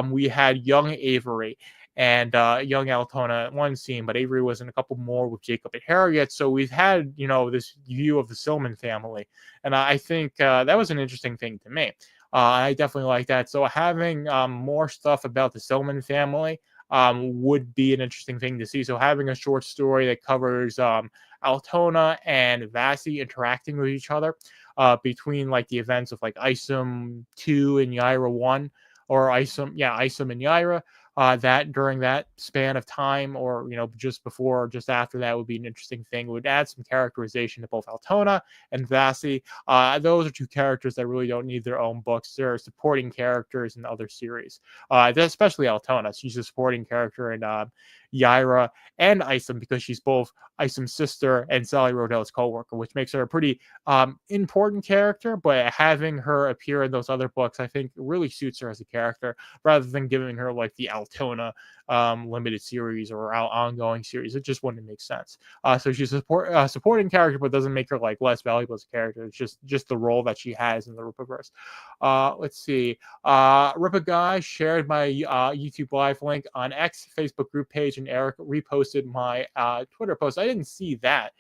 we had young Avery and young Altona at one scene, but Avery was in a couple more with Jacob and Harriet. So we've had, this view of the Silman family. And I think that was an interesting thing to me. I definitely like that. So having more stuff about the Silman family would be an interesting thing to see. So having a short story that covers Altona and Vasi interacting with each other between like the events of like Isom 2 and Yaira 1, or Isom and Yaira. That during that span of time, or just before or just after that, would be an interesting thing. It would add some characterization to both Altona and Vasi. Those are two characters that really don't need their own books. They're supporting characters in other series, especially Altona. She's a supporting character in Yaira and Isom, because she's both Isom's sister and Sally Rodell's co-worker, which makes her a pretty important character. But having her appear in those other books, I think, really suits her as a character, rather than giving her like the Altona limited series or ongoing series. It just wouldn't make sense. So she's a supporting character, but doesn't make her like less valuable as a character. It's just the role that she has in the Rippaverse. Let's see. Rippa Guy shared my YouTube live link on X Facebook group page, and Eric reposted my Twitter post. I didn't see that.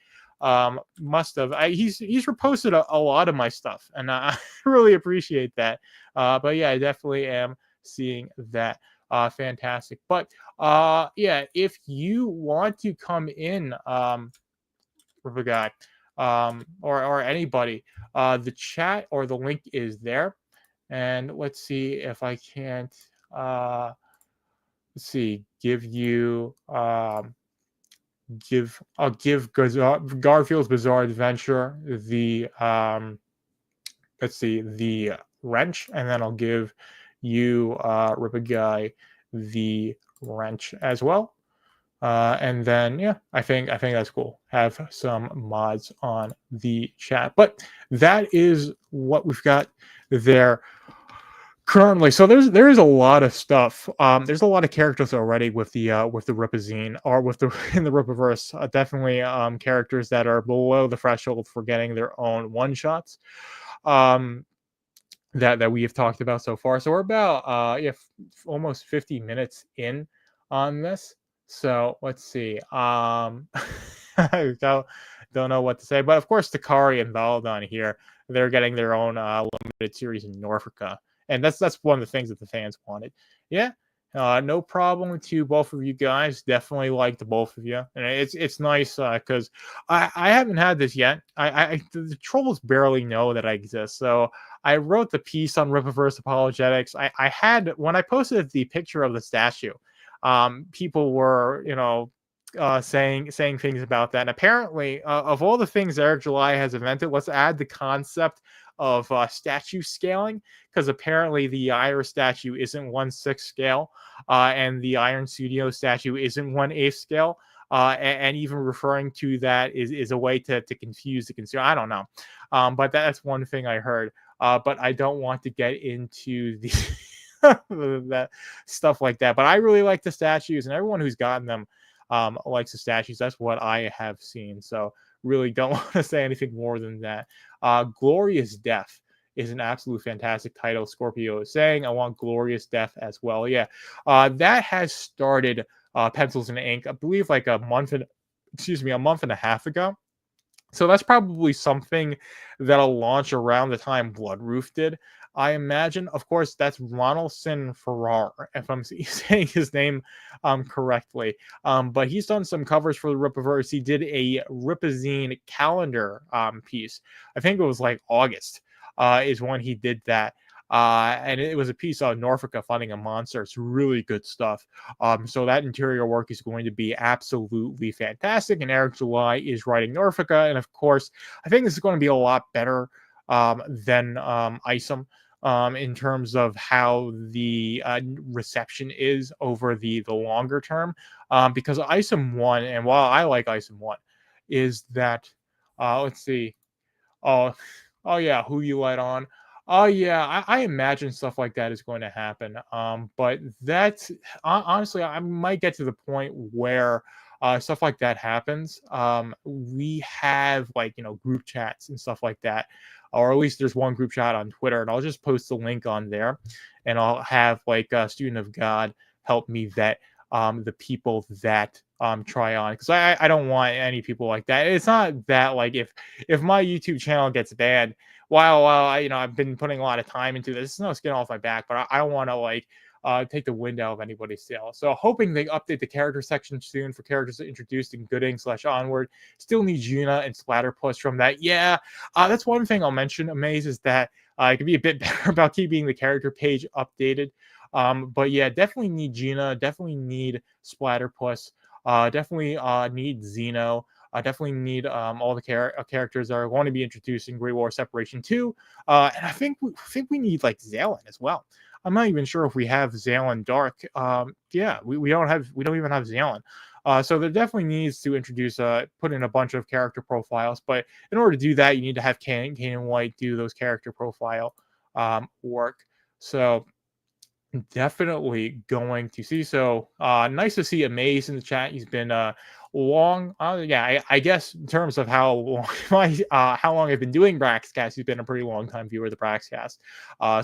Must have. He's reposted a lot of my stuff, and I really appreciate that. But yeah, I definitely am seeing that. Fantastic. But yeah, if you want to come in, Rippa Guy, or anybody, the chat or the link is there. And let's see if I can't let's see, give you give Garfield's Bizarre Adventure the let's see, the wrench, and then I'll give you Rippa Guy the wrench as well. And then yeah, I think that's cool. Have some mods on the chat. But that is what we've got there currently. So there is a lot of stuff. There's a lot of characters already with the Rippazine, or with the in the Rippaverse. Definitely characters that are below the threshold for getting their own one shots. That we have talked about so far. So we're about almost 50 minutes in on this. So let's see. I don't know what to say, but of course Takari and Valdon here, they're getting their own limited series in Norfolka, and that's one of the things that the fans wanted. Yeah. No problem to both of you guys. Definitely like the both of you, and it's nice because I haven't had this yet. The trolls barely know that I exist, so I wrote the piece on Rippaverse apologetics. I had, when I posted the picture of the statue, people were saying things about that. And apparently, of all the things Eric July has invented, let's add the concept of statue scaling, because apparently the Iris statue isn't 1/6 scale, and the Iron Studio statue isn't 1/8 scale. And even referring to that is a way to confuse the consumer. I don't know, but that's one thing I heard. But I don't want to get into the that stuff like that. But I really like the statues, and everyone who's gotten them likes the statues. That's what I have seen. So really don't want to say anything more than that. Glorious Death is an absolute fantastic title. Scorpio is saying, I want Glorious Death as well. Yeah, that has started Pencils and Ink, I believe, like a month and a half ago. So that's probably something that'll launch around the time Bloodroof did, I imagine. Of course, that's Ronaldson Farrar, if I'm saying his name correctly. But he's done some covers for the Rippaverse. He did a Rippazine calendar piece. I think it was like August is when he did that. And it was a piece on Norfolk Funding a Monster. It's really good stuff. So that interior work is going to be absolutely fantastic. And Eric July is writing Norfolk. And of course, I think this is going to be a lot better than Isom in terms of how the reception is over the longer term. Because Isom 1, and while I like Isom 1, is that, let's see. Oh, oh yeah, who you let on? Oh yeah, I imagine stuff like that is going to happen. But that's honestly, I might get to the point where stuff like that happens. We have, like, group chats and stuff like that, or at least there's one group chat on Twitter, and I'll just post the link on there, and I'll have like a Student of God help me vet the people that try on, because I don't want any people like that. It's not that, like, if my YouTube channel gets banned, while I've been putting a lot of time into this, it's no skin off my back, but I don't want to, like, take the wind out of anybody's sail. So hoping they update the character section soon for characters introduced in Gooding / Onward. Still need Juna and Splatterpuss from that. Yeah, that's one thing I'll mention, Amaze, is that it can be a bit better about keeping the character page updated. But yeah, definitely need Gina, definitely need Splatterpuss, definitely need Xeno. I definitely need all the characters that are going to be introduced in Great War Separation 2. And I think we need, like, Zalen as well. I'm not even sure if we have Zalen Dark. Yeah, we don't even have Zalen. So there definitely needs to introduce put in a bunch of character profiles. But in order to do that, you need to have Kane White do those character profile work. So definitely going to see. So nice to see Amaze in the chat. He's been long. Yeah, I guess in terms of how long how long I've been doing Braxcast, he's been a pretty long time viewer of the Braxcast.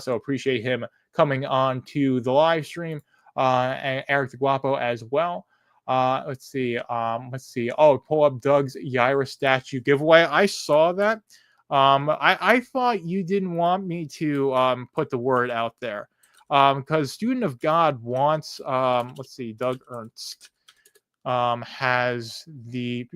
So appreciate him coming on to the live stream. And Eric the Guapo as well. Let's see. Oh, pull up Doug's Yaira statue giveaway. I saw that. I thought you didn't want me to put the word out there. Because Student of God wants, let's see, Doug Ernst has the,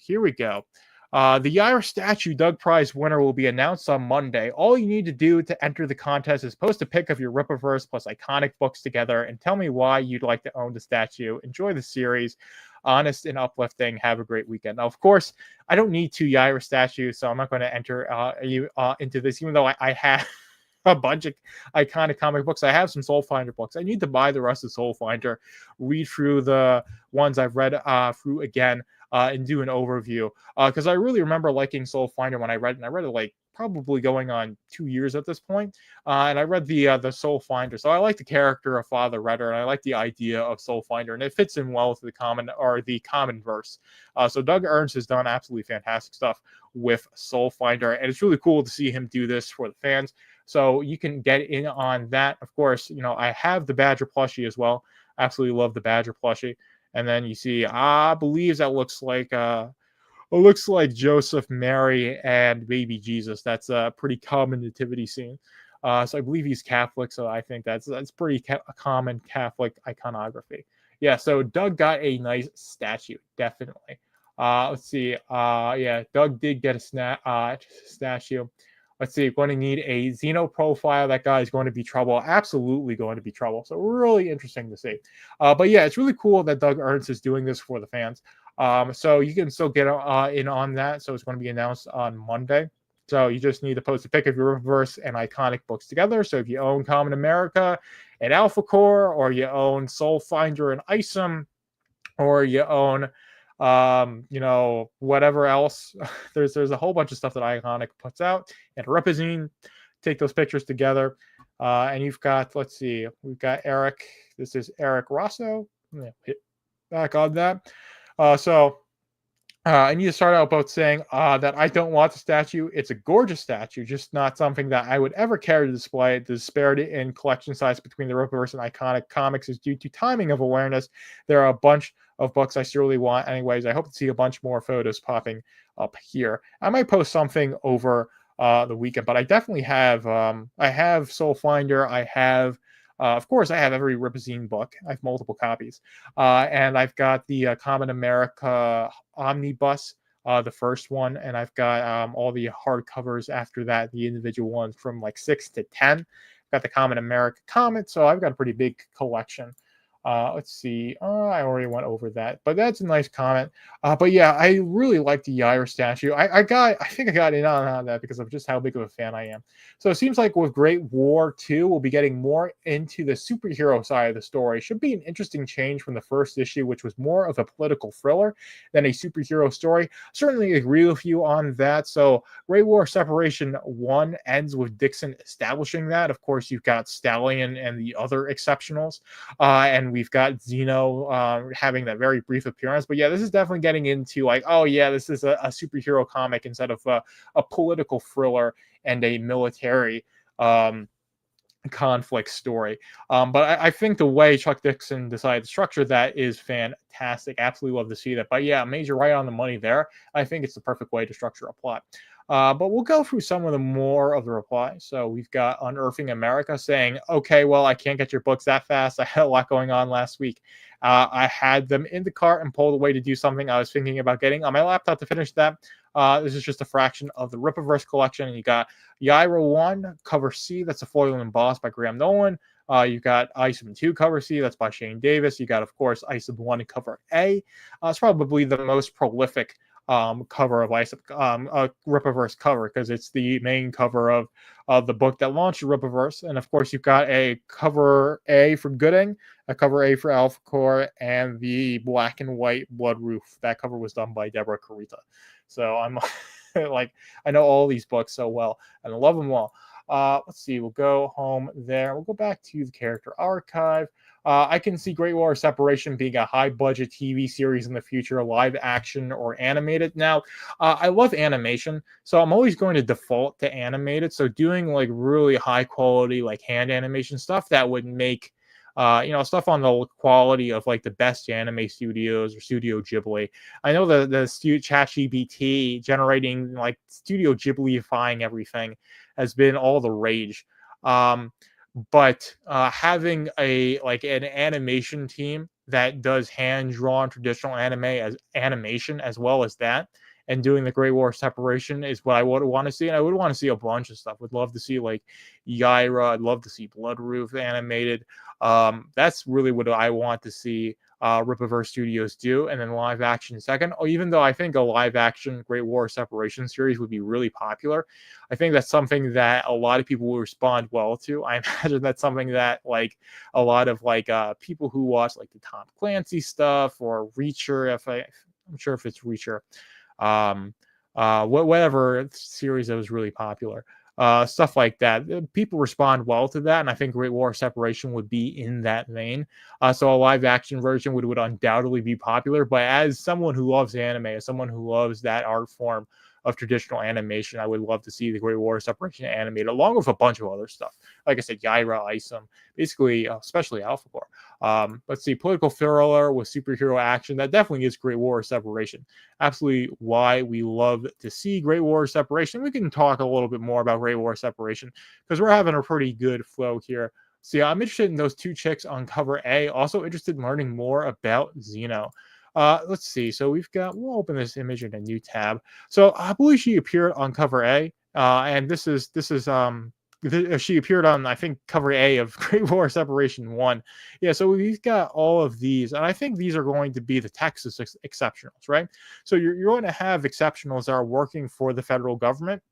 here we go. The Yair statue Doug Prize winner will be announced on Monday. All you need to do to enter the contest is post a pic of your Rippaverse plus iconic books together and tell me why you'd like to own the statue. Enjoy the series. Honest and uplifting. Have a great weekend. Now, of course, I don't need 2 Yair statues, so I'm not going to enter you into this, even though I have a bunch of iconic comic books. I have some Soul Finder books. I need to buy the rest of Soul Finder, read through the ones I've read through again, and do an overview. Because I really remember liking Soul Finder when I read it, and I read it like probably going on 2 years at this point. And I read the Soul Finder. So I like the character of Father Redder, and I like the idea of Soul Finder, and it fits in well with the common verse. So Doug Ernst has done absolutely fantastic stuff with Soul Finder, and it's really cool to see him do this for the fans. So you can get in on that. Of course, I have the Badger plushie as well. Absolutely love the Badger plushie. And then you see, I believe that looks like Joseph, Mary, and baby Jesus. That's a pretty common nativity scene. So I believe he's Catholic, so I think that's pretty common Catholic iconography. Yeah, so Doug got a nice statue, definitely. Let's see. Yeah, Doug did get a statue. Let's see, going to need a Xeno profile. That guy is going to be trouble. Absolutely going to be trouble. So really interesting to see. But yeah, it's really cool that Doug Ernst is doing this for the fans. So you can still get in on that. So it's going to be announced on Monday. So you just need to post a pic of your Rippverse and iconic books together. So if you own Common America and Alpha Core, or you own Soul Finder and Isom, or you own whatever else, there's a whole bunch of stuff that Iconic puts out, and Rippazine, take those pictures together. And you've got, let's see, we've got Eric. This is Eric Rosso. Hit back on that. I need to start out both saying that I don't want the statue. It's a gorgeous statue, just not something that I would ever care to display. The disparity in collection size between the Rippaverse and Iconic comics is due to timing of awareness. There are a bunch of books I surely want. Anyways, I hope to see a bunch more photos popping up here. I might post something over the weekend, but I definitely have. I have Soul Finder. I have. Of course, I have every Rippazine book. I have multiple copies. And I've got the Common America Omnibus, the first one, and I've got all the hardcovers after that, the individual ones from like 6 to 10. I've got the Common America Comet, so I've got a pretty big collection. Let's see. I already went over that, but that's a nice comment. But yeah, I really like the Yair statue. I think I got in on that because of just how big of a fan I am. So it seems like with Great War 2, we'll be getting more into the superhero side of the story. Should be an interesting change from the first issue, which was more of a political thriller than a superhero story. Certainly agree with you on that. So Great War Separation 1 ends with Dixon establishing that. Of course, you've got Stallion and the other exceptionals. And we've got Xeno having that very brief appearance. But yeah, this is definitely getting into like, oh yeah, this is a superhero comic instead of a political thriller and a military conflict story. But I think the way Chuck Dixon decided to structure that is fantastic. Absolutely love to see that. But yeah, Major right on the money there. I think it's the perfect way to structure a plot. But we'll go through some of the more of the replies. So we've got Unearthing America saying, okay, well, I can't get your books that fast. I had a lot going on last week. I had them in the cart and pulled away to do something I was thinking about getting on my laptop to finish that. This is just a fraction of the Rippaverse collection. And you got Yaira 1, cover C, that's a foil embossed by Graham Nolan. You've got Isom 2 cover C, that's by Shane Davis. You got, of course, Isom 1 cover A. It's probably the most prolific cover of Rippaverse cover because it's the main cover of the book that launched Rippaverse. And of course, you've got a cover A for Gooding, a cover A for Alpha Core, and the black and white Blood Roof. That cover was done by Deborah Carita. So I'm like, I know all these books so well, and I love them all. Let's see, we'll go home there. We'll go back to the character archive. I can see Great War Separation being a high-budget TV series in the future, live action or animated. Now, I love animation, so I'm always going to default to animated. So doing like really high-quality like hand animation stuff that would make stuff on the quality of like the best anime studios or Studio Ghibli. I know the ChatGPT generating like Studio Ghibli-ifying everything has been all the rage. But having an animation team that does hand-drawn traditional animation as well as that, and doing the Great War Separation is what I would want to see. And I would want to see a bunch of stuff. Would love to see like Yaira. I'd love to see Blood Roof animated. That's really what I want to see Rippaverse Studios do, and then live action second. Oh, even though I think a live action Great War Separation series would be really popular, I think that's something that a lot of people will respond well to. I imagine that's something that like a lot of like people who watch like the Tom Clancy stuff or Reacher, I'm sure if it's Reacher, whatever series that was really popular. Stuff like that. People respond well to that, and I think Great War Separation would be in that vein. So a live action version would undoubtedly be popular. But as someone who loves anime, as someone who loves that art form of traditional animation, I would love to see the Great War Separation animated, along with a bunch of other stuff. Like I said, Yaira, Isom, basically, especially Alpha Core. Let's see, political thriller with superhero action. That definitely is Great War Separation. Absolutely why we love to see Great War Separation. We can talk a little bit more about Great War Separation because we're having a pretty good flow here. So yeah, I'm interested in those two chicks on cover A. Also interested in learning more about Xeno. Let's see. So we'll open this image in a new tab. So I believe she appeared on cover A, And she appeared on, I think, cover A of Great War Separation 1. Yeah, so we've got all of these, and I think these are going to be the Texas exceptionals, right? So you're going to have exceptionals that are working for the federal government,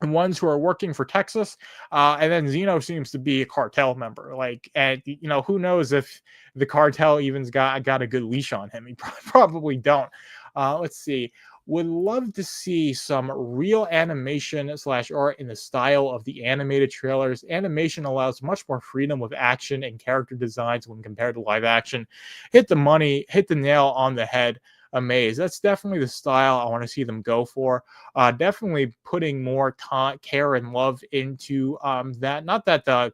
and ones who are working for Texas, and then Zeno seems to be a cartel member. Like, and who knows if the cartel even's got a good leash on him? He probably don't. Let's see. Would love to see some real animation slash art in the style of the animated trailers. Animation allows much more freedom with action and character designs when compared to live action. Hit the money, hit the nail on the head. Amazed. That's definitely the style I want to see them go for. Definitely putting more care and love into that. Not that the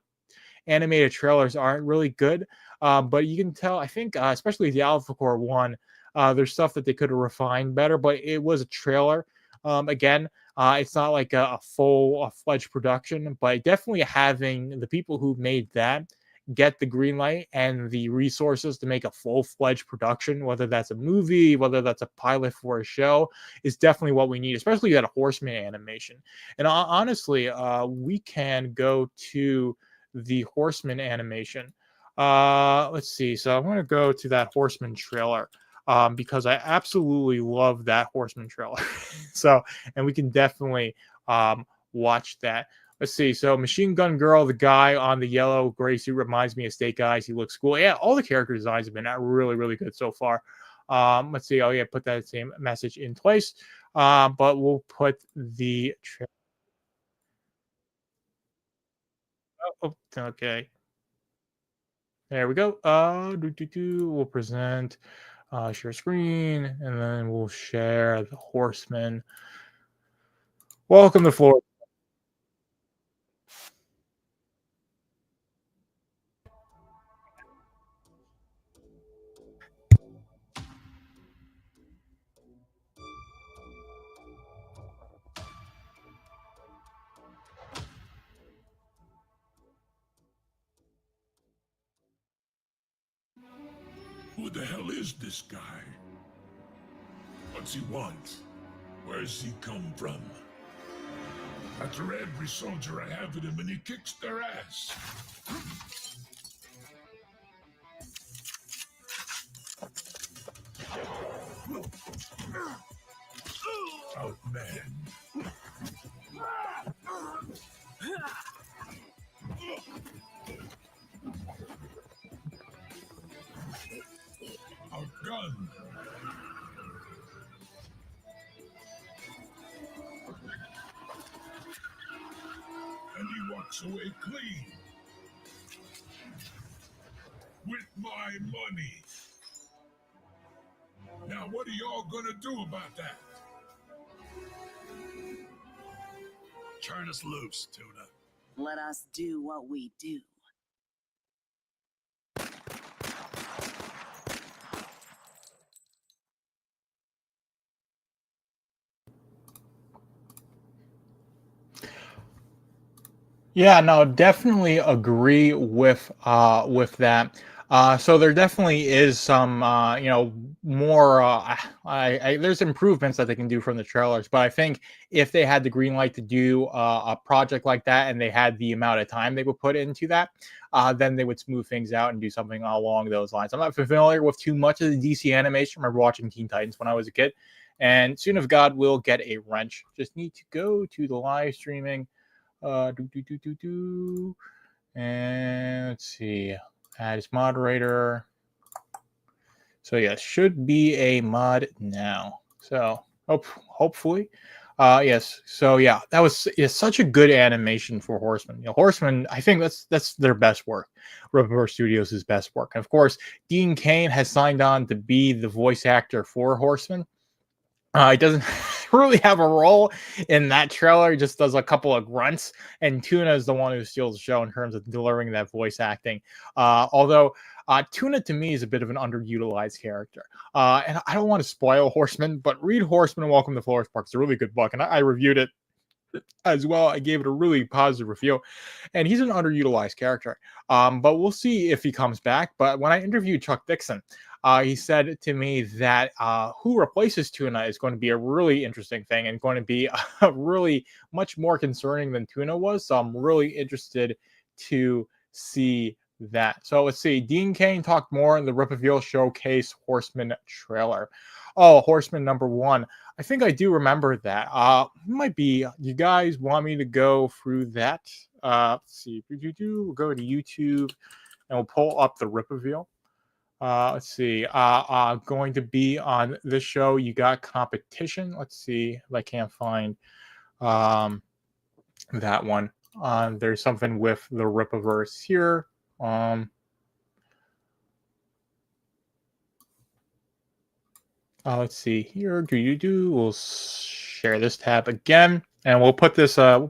animated trailers aren't really good, but you can tell, I think, especially the Alpha Core one, there's stuff that they could have refined better, but it was a trailer. Again, it's not like a full-fledged production, but definitely having the people who made that get the green light and the resources to make a full-fledged production, whether that's a movie, whether that's a pilot for a show, is definitely what we need, especially that Horseman animation. And honestly, we can go to the Horseman animation. Let's see. So I'm going to go to that Horseman trailer, because I absolutely love that Horseman trailer. So, and we can definitely watch that. Let's see. So, Machine Gun Girl, the guy on the yellow gray suit, reminds me of Snake Eyes. He looks cool. Yeah, all the character designs have been really, really good so far. Let's see. Oh, yeah, put that same message in place. But we'll put the. Oh, okay. There we go. We'll present, share screen, and then we'll share the Horseman. Welcome to Florida. Who the hell is this guy? What's he want? Where's he come from? After every soldier I have with him and he kicks their ass. Outman. Outgun. And he walks away clean. With my money. Now what are y'all gonna do about that? Turn us loose, Tuna. Let us do what we do. Yeah, no, definitely agree with that. So there definitely is some more there's improvements that they can do from the trailers, but I think if they had the green light to do a project like that and they had the amount of time they would put into that, then they would smooth things out and do something along those lines. I'm not familiar with too much of the DC animation. I remember watching Teen Titans when I was a kid, and soon if God will get a wrench. Just need to go to the live streaming. And let's see, add as moderator. So yeah, should be a mod now. So hopefully, yes. So yeah, that was such a good animation for Horseman. Horseman, I think that's their best work. River Studios' best work. And of course, Dean Cain has signed on to be the voice actor for Horseman. He doesn't really have a role in that trailer. He just does a couple of grunts, and Tuna is the one who steals the show in terms of delivering that voice acting. Although Tuna to me is a bit of an underutilized character. And I don't want to spoil Horseman, but read Horseman and Welcome to Florida Park. It's a really good book, and I reviewed it as well. I gave it a really positive review, and he's an underutilized character. But we'll see if he comes back. But when I interviewed Chuck Dixon, he said to me that who replaces Tuna is going to be a really interesting thing and going to be really much more concerning than Tuna was. So I'm really interested to see that. So let's see. Dean Cain talked more in the Rippaville Showcase Horseman trailer. Oh, Horseman number 1. I think I do remember that. Might be. You guys want me to go through that? Let's see. We'll go to YouTube and we'll pull up the Rippaville. Let's see. Going to be on this show. You got competition. Let's see if I can't find that one. There's something with the Rippaverse here. Let's see here. We'll share this tab again, and we'll put this on.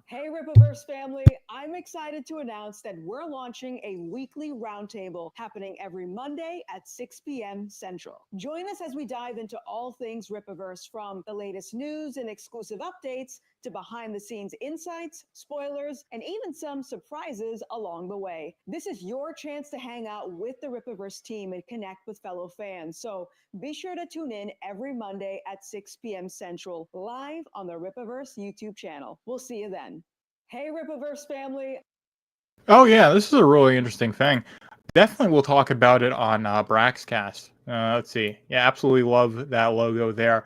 Hey, Rippaverse family, I'm excited to announce that we're launching a weekly roundtable happening every Monday at 6 p.m. Central. Join us as we dive into all things Rippaverse, from the latest news and exclusive updates to behind-the-scenes insights, spoilers, and even some surprises along the way. This is your chance to hang out with the Rippaverse team and connect with fellow fans, so be sure to tune in every Monday at 6 p.m. Central, live on the Rippaverse YouTube channel. We'll see you then. Hey, Rippaverse family. Oh yeah, this is a really interesting thing. Definitely we'll talk about it on Braxcast. Let's see. Yeah, absolutely love that logo there.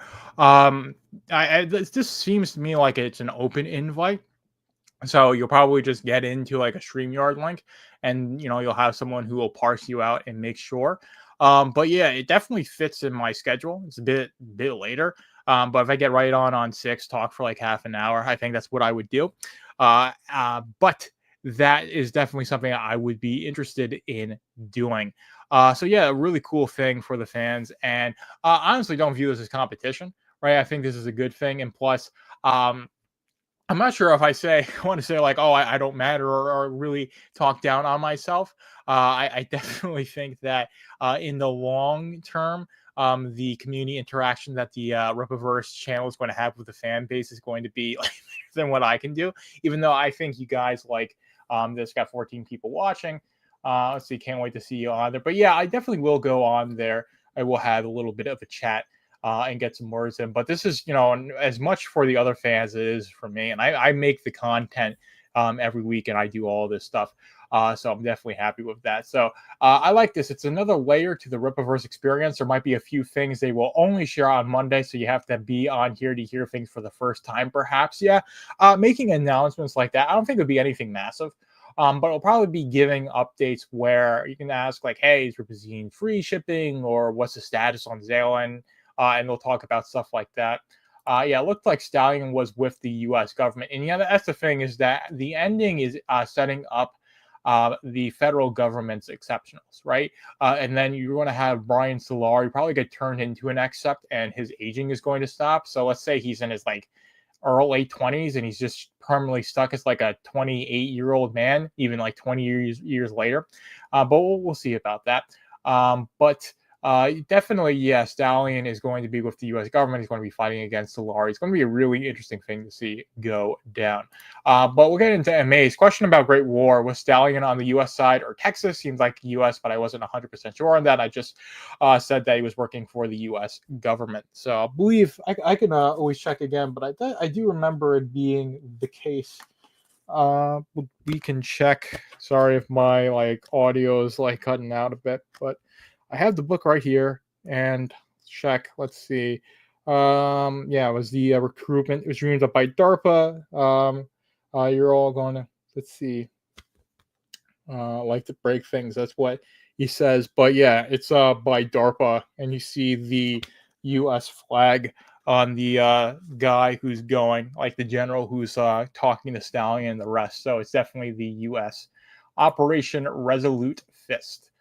This seems to me like it's an open invite. So you'll probably just get into like a StreamYard link, and you'll have someone who will parse you out and make sure. But yeah, it definitely fits in my schedule. It's a bit later. But if I get right on 6, talk for like half an hour, I think that's what I would do. But that is definitely something I would be interested in doing. So yeah, a really cool thing for the fans, and honestly, don't view this as competition, right? I think this is a good thing, and plus, I'm not sure if I want to say like, oh, I don't matter, or really talk down on myself. I definitely think that in the long term, the community interaction that the Rippaverse channel is going to have with the fan base is going to be like than what I can do. Even though I think you guys like this, got 14 people watching. Let's see, can't wait to see you on there. But yeah, I definitely will go on there. I will have a little bit of a chat and get some words in. But this is, as much for the other fans as it is for me. And I make the content every week, and I do all this stuff. So I'm definitely happy with that. So I like this. It's another layer to the Rippaverse experience. There might be a few things they will only share on Monday, so you have to be on here to hear things for the first time, perhaps. Yeah, making announcements like that, I don't think it would be anything massive. But it'll probably be giving updates where you can ask, like, hey, is Rippazine free shipping, or what's the status on Zalen? And they'll talk about stuff like that. Yeah, it looked like Stallion was with the U.S. government. And yeah, that's the thing, is that the ending is setting up the federal government's exceptionals, right? And then you're going to have Brian Solari probably get turned into an except, and his aging is going to stop. So let's say he's in his like early 20s and he's just permanently stuck as like a 28-year-old man, even like 20 years later. But we'll see about that. But definitely, yeah, Stallion is going to be with the U.S. government. He's going to be fighting against Solari. It's going to be a really interesting thing to see go down. But we'll get into MA's question about Great War. Was Stallion on the U.S. side or Texas? Seems like U.S., but I wasn't 100% sure on that. I just said that he was working for the U.S. government. So I believe I can always check again, but I do remember it being the case. We can check. Sorry if my audio is cutting out a bit, but I have the book right here, and check. Let's see. Yeah, it was the recruitment. It was dreamed up by DARPA. You're all going to, let's see. Like to break things. That's what he says. But yeah, it's by DARPA, and you see the U.S. flag on the guy who's going, like the general who's talking to Stallion and the rest. So it's definitely the U.S. Operation Resolute Fist.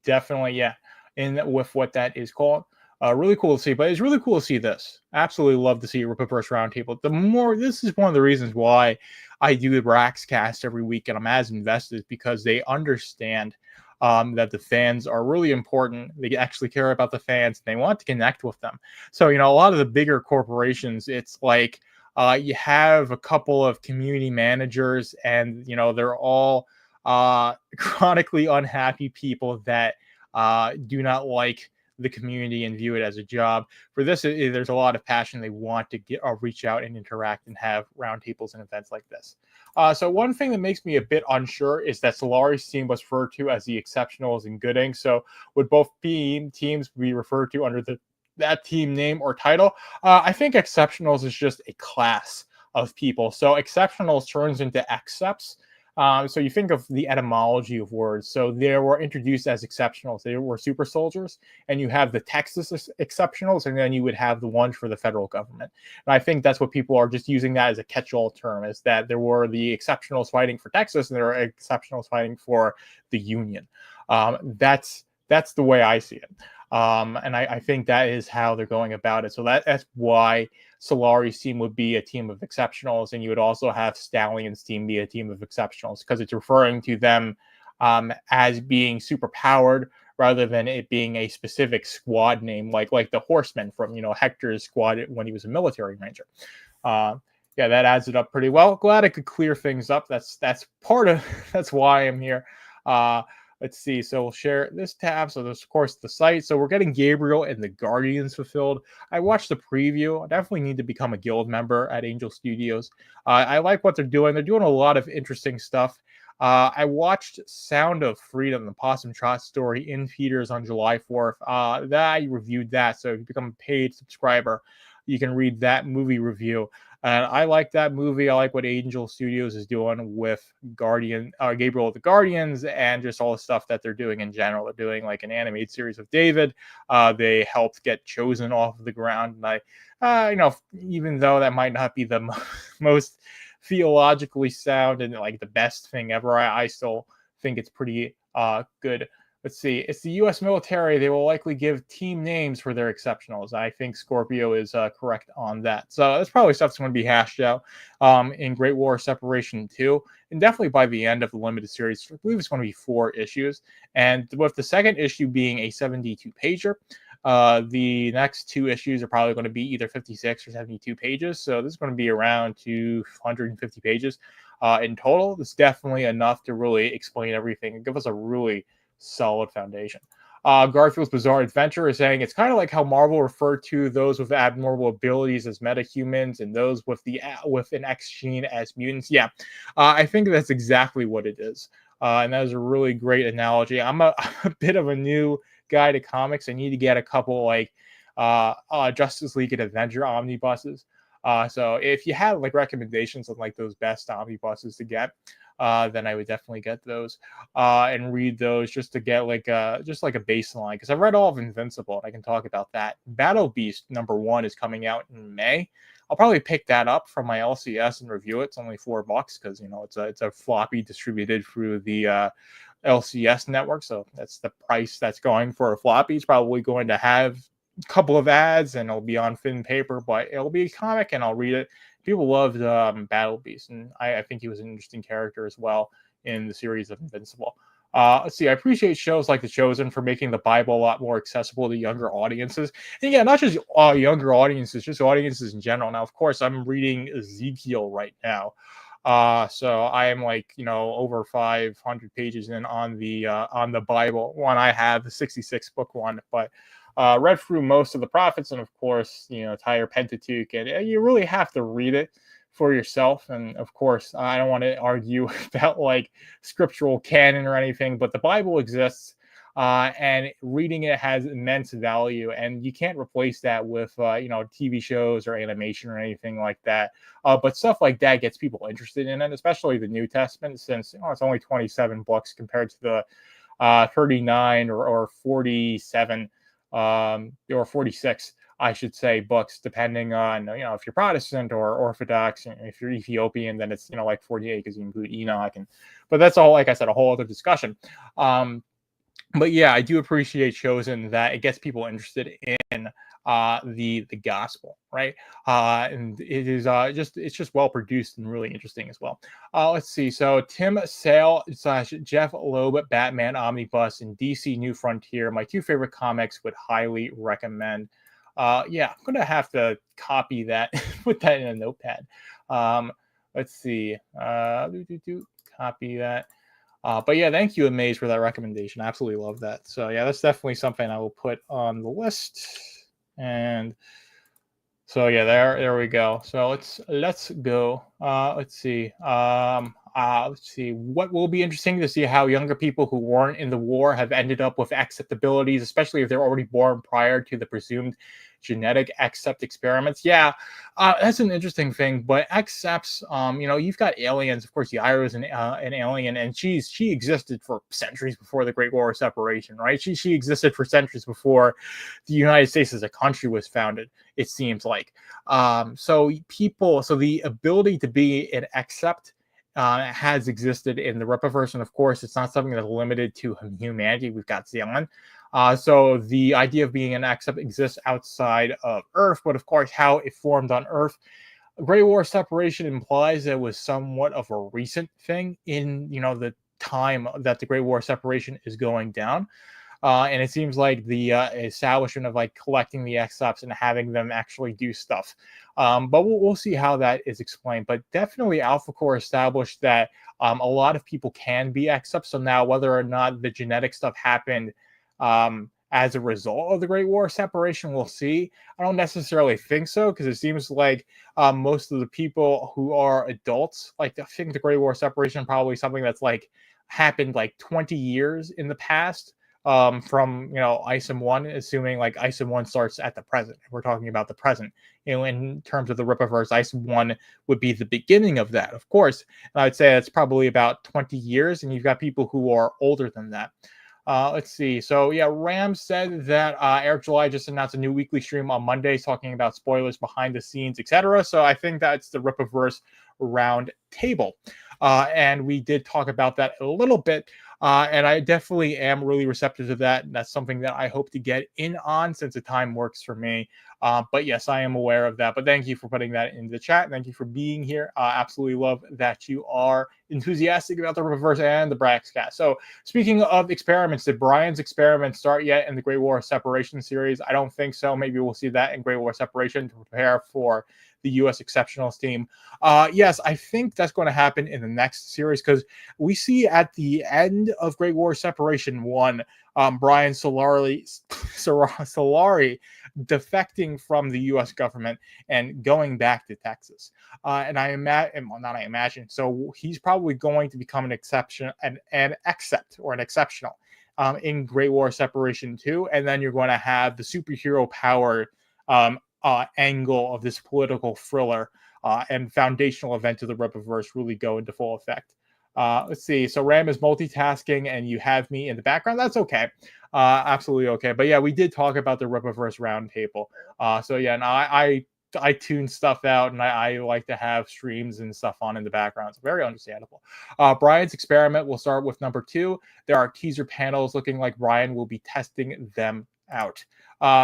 Definitely, yeah. In with what that is called. Really cool to see, but it's really cool to see this. Absolutely love to see Rippaverse Roundtable. This is one of the reasons why I do the Braxcast every week, and I'm as invested, because they understand that the fans are really important. They actually care about the fans, and they want to connect with them. So, a lot of the bigger corporations, it's like you have a couple of community managers, and, they're all chronically unhappy people that do not like the community and view it as a job. For this, there's a lot of passion. They want to get reach out and interact and have roundtables and events like this. So one thing that makes me a bit unsure is that Solari's team was referred to as the Exceptionals and Gooding. So would both teams be referred to under that team name or title? I think Exceptionals is just a class of people. So Exceptionals turns into Excepts. So you think of the etymology of words. So they were introduced as Exceptionals. They were super soldiers, and you have the Texas Exceptionals, and then you would have the ones for the federal government. And I think that's what people are just using that as a catch-all term, is that there were the Exceptionals fighting for Texas, and there are Exceptionals fighting for the Union. That's the way I see it. And I think that is how they're going about it. So that's why Solari's team would be a team of Exceptionals, and you would also have Stallion's team be a team of Exceptionals, because it's referring to them as being super powered rather than it being a specific squad name, like the Horsemen from Hector's squad when he was a military ranger. Yeah, that adds it up pretty well. Glad I could clear things up. That's part of that's why I'm here. Let's see. So we'll share this tab. So there's, of course, the site. So we're getting Gabriel and the Guardians fulfilled. I watched the preview. I definitely need to become a guild member at Angel Studios. I like what they're doing. They're doing a lot of interesting stuff. I watched Sound of Freedom, the Possum Trot story in theaters on July 4th. I reviewed that. So if you become a paid subscriber, you can read that movie review. And I like that movie. I like what Angel Studios is doing with Gabriel of the Guardians, and just all the stuff that they're doing in general. They're doing like an animated series of David. They helped get Chosen off of the ground. And even though that might not be the most theologically sound and like the best thing ever, I still think it's pretty good. Let's see. It's the U.S. military. They will likely give team names for their Exceptionals. I think Scorpio is correct on that. So that's probably stuff that's going to be hashed out in Great War Separation 2. And definitely by the end of the limited series. I believe it's going to be 4 issues. And with the second issue being a 72-pager, the next 2 issues are probably going to be either 56 or 72 pages. So this is going to be around 250 pages in total. It's definitely enough to really explain everything and give us a really solid foundation. Garfield's Bizarre Adventure is saying it's kind of like how Marvel referred to those with abnormal abilities as metahumans and those with an X gene as mutants. Yeah, I think that's exactly what it is. And that is a really great analogy. I'm a bit of a new guy to comics. I need to get a couple like Justice League and Avenger omnibuses. So if you have like recommendations on like those best omnibuses to get, then I would definitely get those and read those just to get like a baseline, because I've read all of Invincible and I can talk about that. Battle Beast #1 is coming out in May. I'll probably pick that up from my LCS and review it. It's only $4 because it's a floppy distributed through the LCS network, so that's the price that's going for a floppy. It's probably going to have a couple of ads and it'll be on thin paper, but it'll be a comic and I'll read it. People loved Battle Beast, and I think he was an interesting character as well in the series of Invincible. Let's see. I appreciate shows like The Chosen for making the Bible a lot more accessible to younger audiences. And yeah, not just younger audiences, just audiences in general. Now, of course, I'm reading Ezekiel right now. So I am like, over 500 pages in on the Bible one. I have the 66 book one, but read through most of the prophets, and of course, entire Pentateuch, and you really have to read it for yourself. And of course, I don't want to argue about like scriptural canon or anything, but the Bible exists, and reading it has immense value, and you can't replace that with TV shows or animation or anything like that. But stuff like that gets people interested in it, especially the New Testament, since it's only 27 books compared to the 39 or 47 or 46, I should say, books, depending on, if you're Protestant or Orthodox. And if you're Ethiopian, then it's, like 48 because you include Enoch. But that's all, like I said, a whole other discussion. But yeah, I do appreciate Chosen that it gets people interested in the gospel, right? And it is it's just well produced and really interesting as well. Let's see. So Tim Sale / Jeff Loeb Batman Omnibus and DC New Frontier, my 2 favorite comics, would highly recommend. Yeah, I'm gonna have to copy that, put that in a notepad. Let's see. Copy that. But yeah, thank you, Amaze, for that recommendation. I absolutely love that. So yeah, that's definitely something I will put on the list. And so yeah, there we go. So let's go. Let's see. What will be interesting to see how younger people who weren't in the war have ended up with acceptabilities, especially if they're already born prior to the presumed genetic accept experiments. Yeah, that's an interesting thing. But accepts, you've got aliens. Of course, Yaira is an alien, and she existed for centuries before the Great War of Separation, right? She existed for centuries before the United States as a country was founded. It seems like. So the ability to be an accept has existed in the Rippaverse, and of course, it's not something that's limited to humanity. We've got Zeon. So the idea of being an accept exists outside of Earth, but of course, how it formed on Earth. Great War separation implies that it was somewhat of a recent thing in the time that the Great War separation is going down. And it seems like the establishment of like collecting the XUps and having them actually do stuff. But we'll see how that is explained. But definitely Alpha Core established that a lot of people can be XUps. So now whether or not the genetic stuff happened as a result of the Great War separation, we'll see. I don't necessarily think so, because it seems like most of the people who are adults, like I think the Great War separation probably something that's like happened like 20 years in the past from ISM 1, assuming like ISM 1 starts at the present. We're talking about the present. In terms of the Rippaverse, ISM 1 would be the beginning of that, of course. And I'd say it's probably about 20 years, and you've got people who are older than that. Let's see. So yeah, Ram said that Eric July just announced a new weekly stream on Mondays talking about spoilers, behind the scenes, etc. So I think that's the Rippaverse round table. And we did talk about that a little bit. And I definitely am really receptive to that. And that's something that I hope to get in on, since the time works for me. But yes, I am aware of that. But thank you for putting that in the chat. Thank you for being here. Absolutely love that you are enthusiastic about the Rippaverse and the Braxcast. So speaking of experiments, did Brian's experiment start yet in the Great War Separation series? I don't think so. Maybe we'll see that in Great War Separation to prepare for the U.S. Exceptionals team. Yes, I think that's going to happen in the next series, because we see at the end of Great War Separation 1, Brian Solari defecting from the U.S. government and going back to Texas. And I imagine, well, not I imagine, so he's probably going to become an exception, an accept or an exceptional in Great War Separation 2. And then you're going to have the superhero power angle of this political thriller and foundational event of the Rippaverse really go into full effect. Let's see. So Ram is multitasking, and you have me in the background. That's okay. Absolutely okay. But yeah, we did talk about the Rippaverse roundtable. So yeah, and I tune stuff out, and I like to have streams and stuff on in the background. It's very understandable. Brian's experiment will start with number 2. There are teaser panels looking like Brian will be testing them out.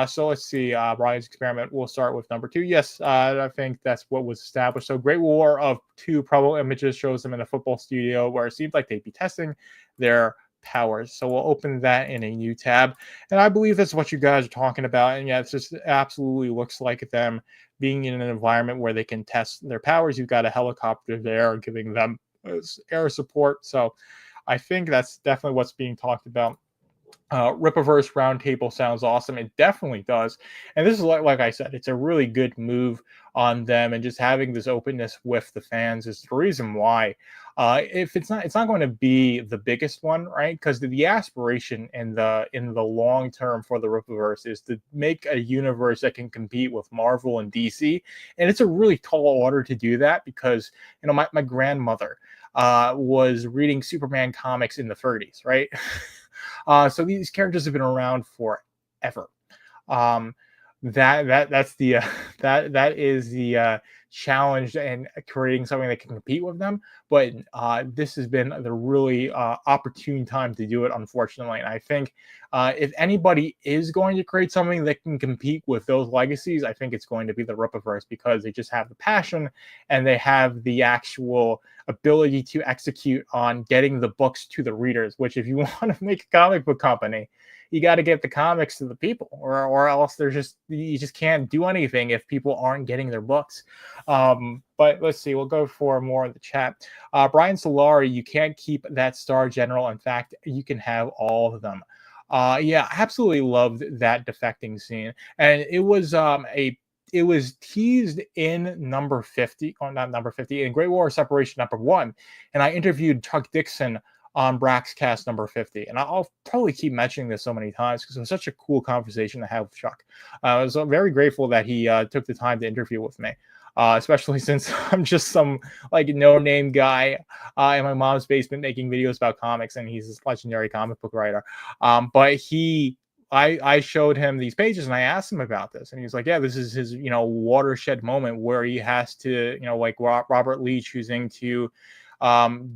So let's see. Brian's experiment will start with number 2. Yes, I think that's what was established. So Great War of 2 probable images shows them in a football studio where it seems like they'd be testing their powers. So we'll open that in a new tab. And I believe that's what you guys are talking about. And yeah, it just absolutely looks like them being in an environment where they can test their powers. You've got a helicopter there giving them air support. So I think that's definitely what's being talked about. Rippaverse Roundtable sounds awesome. It definitely does. And this is like I said, it's a really good move on them, and just having this openness with the fans is the reason why. If it's not going to be the biggest one, right? Because the aspiration in the long term for the Rippaverse is to make a universe that can compete with Marvel and DC, and it's a really tall order to do that, because my grandmother was reading Superman comics in the 30s, right? So these characters have been around forever. That's the that is the challenge in creating something that can compete with them. But this has been the really opportune time to do it, unfortunately. And I think if anybody is going to create something that can compete with those legacies, I think it's going to be the Rippaverse, because they just have the passion and they have the actual ability to execute on getting the books to the readers. Which, if you want to make a comic book company, you got to get the comics to the people, or else there's just you just can't do anything if people aren't getting their books. But let's see, we'll go for more of the chat. Brian Solari, you can't keep that Star General. In fact, you can have all of them. Yeah, absolutely loved that defecting scene, and it was teased in number 50, or not number 50, in Great War of Separation number 1, and I interviewed Chuck Dixon on Braxcast number 50, and I'll probably keep mentioning this so many times because it was such a cool conversation to have with Chuck. I was very grateful that he took the time to interview with me. Especially since I'm just some like no-name guy in my mom's basement making videos about comics, and he's this legendary comic book writer. But I showed him these pages and I asked him about this, and he was like, "Yeah, this is his watershed moment where he has to like Robert Lee choosing to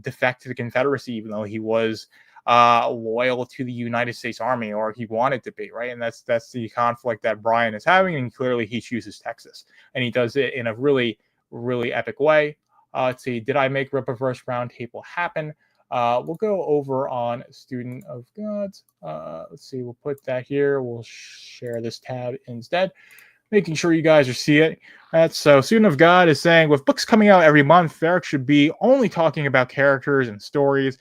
defect to the Confederacy, even though he was loyal to the United States Army, or he wanted to be, right?" And that's the conflict that Brian is having, and clearly he chooses Texas, and he does it in a really, really epic way. Let's see, did I make Rippaverse Roundtable happen? We'll go over on Student of Gods. Let's see, we'll put that here. We'll share this tab instead, making sure you guys are see it. So Student of God is saying, with books coming out every month, Eric should be only talking about characters and stories,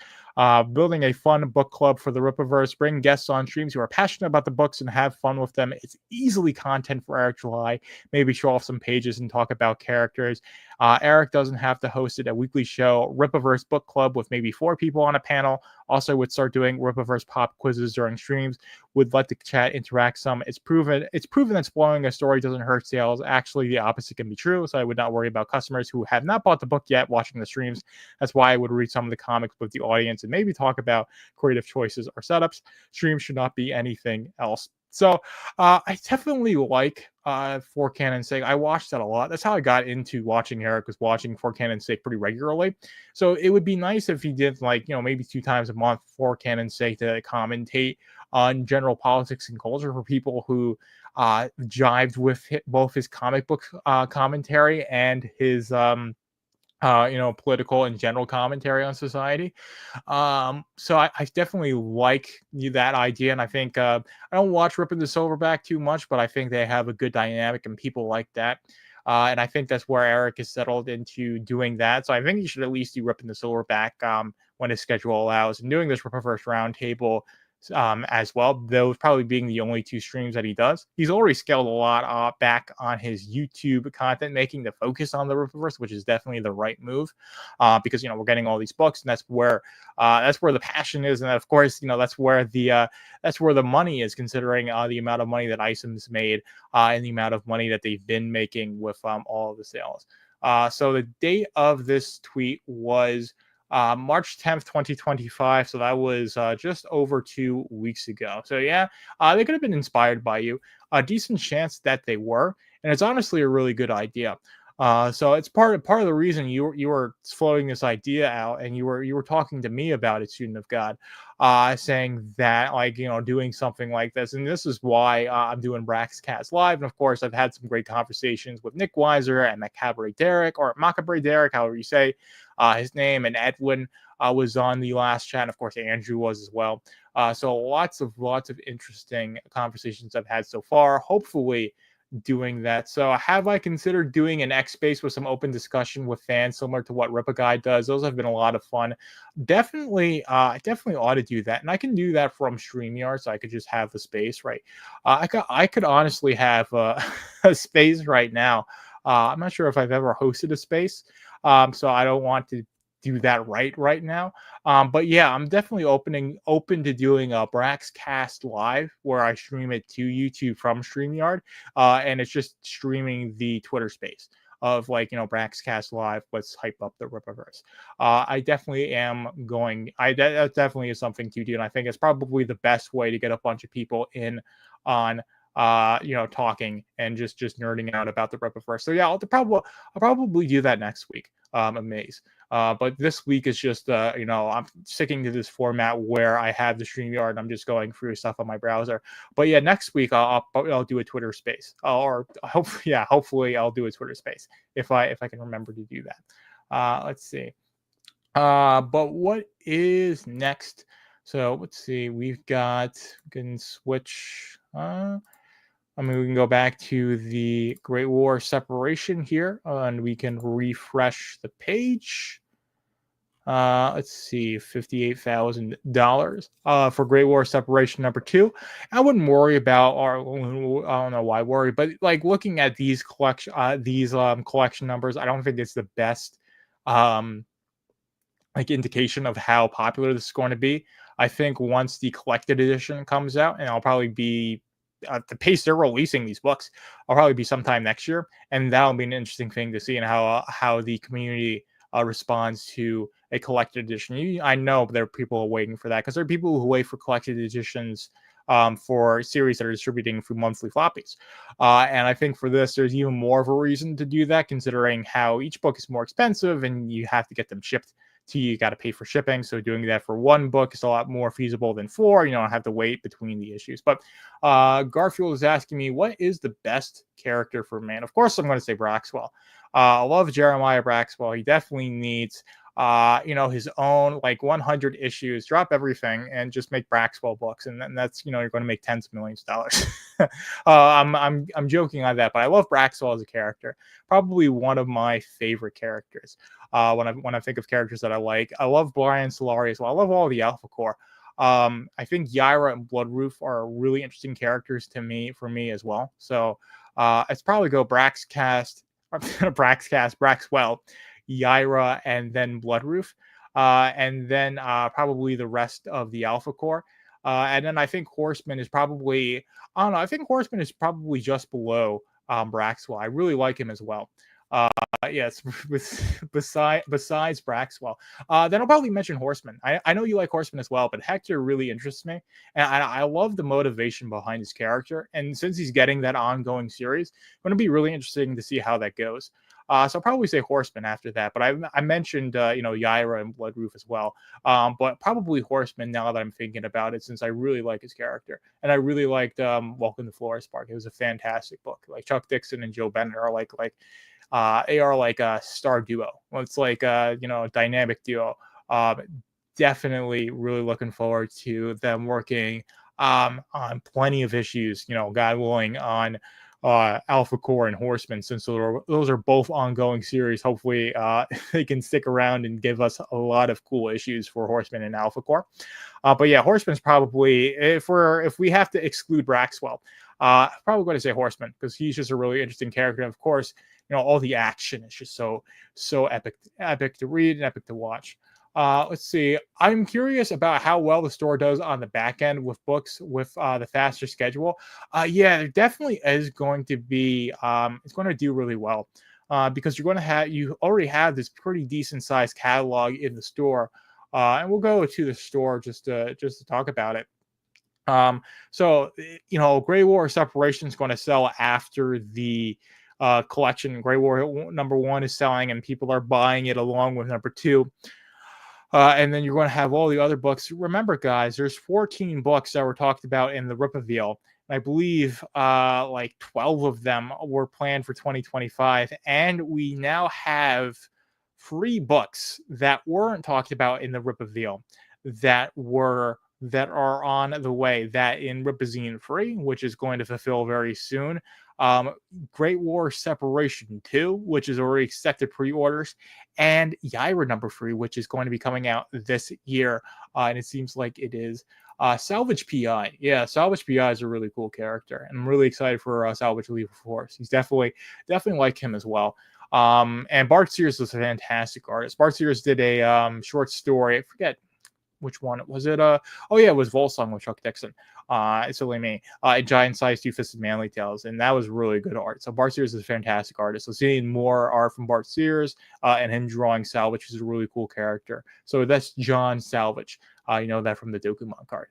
building a fun book club for the Rippaverse, bring guests on streams who are passionate about the books and have fun with them. It's easily content for Eric July. Maybe show off some pages and talk about characters. Eric doesn't have to host it a weekly show. Rippaverse Book Club with maybe 4 people on a panel. Also would start doing Rippaverse pop quizzes during streams. Would let the chat interact some. It's proven that spoiling a story doesn't hurt sales. Actually, the opposite can be true. So I would not worry about customers who have not bought the book yet watching the streams. That's why I would read some of the comics with the audience and maybe talk about creative choices or setups. Streams should not be anything else. So I definitely like For Canon's Sake. I watched that a lot. That's how I got into watching Eric, was watching For Canon's Sake pretty regularly. So it would be nice if he did like, maybe 2 times a month For Canon's Sake to commentate on general politics and culture for people who jived with both his comic book commentary and his political and general commentary on society. So I definitely like that idea, and I think I don't watch Ripping the Silverback too much, but I think they have a good dynamic and people like that. And I think that's where Eric is settled into doing that. So I think he should at least do Ripping the Silverback when his schedule allows, and doing this Rippaverse Roundtable as well, those probably being the only 2 streams that he does. He's already scaled a lot back on his YouTube content making to focus on the Rippaverse, which is definitely the right move, because we're getting all these books, and that's where the passion is, and of course that's where the money is, considering the amount of money that Isim's made and the amount of money that they've been making with all of the sales. So the date of this tweet was March 10th, 2025. So that was just over 2 weeks ago. So yeah, they could have been inspired by you. A decent chance that they were, and it's honestly a really good idea. So it's part of the reason you were floating this idea out, and you were talking to me about it, Student of God, saying that doing something like this, and this is why I'm doing Braxcast Live. And of course, I've had some great conversations with Nick Weiser and Macabre Derek, or Macabre Derek, however you say his name, and Edwin was on the last chat, and of course Andrew was as well. So lots of interesting conversations I've had so far. Hopefully doing that. So have I considered doing an X space with some open discussion with fans, similar to what Rippa Guy does? Those have been a lot of fun. Definitely ought to do that, and I can do that from StreamYard, so I could just have the space, right? I could honestly have a space right now. I'm not sure if I've ever hosted a space, so I don't want to do that right now. But yeah, I'm definitely open to doing a Braxcast Live where I stream it to YouTube from StreamYard, and it's just streaming the Twitter space of Braxcast Live. Let's hype up the Rippaverse. I definitely am going. That definitely is something to do, and I think it's probably the best way to get a bunch of people in on talking and just nerding out about the Rippaverse. So yeah, I'll probably do that next week. Amaze. But this week is just I'm sticking to this format where I have the StreamYard and I'm just going through stuff on my browser. But yeah, next week I'll do a Twitter space, or hopefully I'll do a Twitter space if I can remember to do that. Let's see. But what is next So let's see. We can switch. We can go back to the Great War Separation here, and we can refresh the page. Let's see, $58,000 for Great War Separation #2. I wouldn't worry about, or I don't know why worry, but like looking at these collection numbers, I don't think it's the best um like indication of how popular this is going to be. I think once the collected edition comes out, and I'll probably be at the pace they're releasing these books, I'll probably be sometime next year, and that'll be an interesting thing to see and how the community responds to a collected edition. I know there are people waiting for that because there are people who wait for collected editions for series that are distributing through monthly floppies. And I think for this, there's even more of a reason to do that, considering how each book is more expensive and you have to get them shipped to you. You got to pay for shipping. So doing that for one book is a lot more feasible than four. You don't have to wait between the issues. But Garfield is asking me, what is the best character for man? Of course, I'm going to say Braxwell. I love Jeremiah Braxwell. He definitely needs his own like 100 issues, drop everything and just make Braxwell books. And then that's, you're going to make tens of millions of dollars. I'm joking on that, but I love Braxwell as a character. Probably one of my favorite characters. When I think of characters that I like, I love Brian Solari as well. I love all the Alpha Core. I think Yaira and Bloodroof are really interesting characters for me as well. So it's probably go Braxcast, Braxwell, Yaira, and then Bloodroof, and then probably the rest of the Alpha Core. And then I think Horseman is probably, I don't know, I think Horseman is probably just below Braxwell. I really like him as well. Yes, besides Braxwell. Then I'll probably mention Horseman. I know you like Horseman as well, but Hector really interests me. And I love the motivation behind his character. And since he's getting that ongoing series, it's going to be really interesting to see how that goes. So I'll probably say Horseman after that. But I mentioned, Yaira and Bloodroof as well. But probably Horseman now that I'm thinking about it, since I really like his character. And I really liked Welcome to Florist Park. It was a fantastic book. Like Chuck Dixon and Joe Bennett are they are like a star duo. Well, it's like a dynamic duo. Definitely really looking forward to them working on plenty of issues. God willing, on Alpha Core and Horseman, since those are both ongoing series. Hopefully, they can stick around and give us a lot of cool issues for Horseman and Alpha Core. But yeah, Horseman's probably, if we have to exclude Braxwell, probably going to say Horseman because he's just a really interesting character. And of course, all the action is just so epic to read and epic to watch. Let's see. I'm curious about how well the store does on the back end with books with the faster schedule. Yeah, there definitely is going to be. It's going to do really well because you already have this pretty decent sized catalog in the store, and we'll go to the store just to talk about it. So Grey War Separation is going to sell after the collection. Grey War #1 is selling, and people are buying it along with #2. And then you're going to have all the other books. Remember, guys, there's 14 books that were talked about in the Rippazine. I believe like 12 of them were planned for 2025. And we now have 3 books that weren't talked about in the Rippazine that are on the way. That in Rippazine 3, which is going to fulfill very soon. Great War Separation 2, which is already accepted pre-orders, and Yaira #3, which is going to be coming out this year, and it seems like it is. Salvage PI, yeah, Salvage PI is a really cool character, and I'm really excited for Salvage Lethal Force. He's definitely like him as well. And Bart Sears is a fantastic artist. Bart Sears did a short story. I forget which one was it. Oh yeah, it was Volsung with Chuck Dixon. It's really me. Giant Size Two-Fisted Manly Tales, and that was really good art. So Bart Sears is a fantastic artist. So seeing more art from Bart Sears and him drawing Salvage is a really cool character. So that's John Salvage. You know that from the Dokumon card.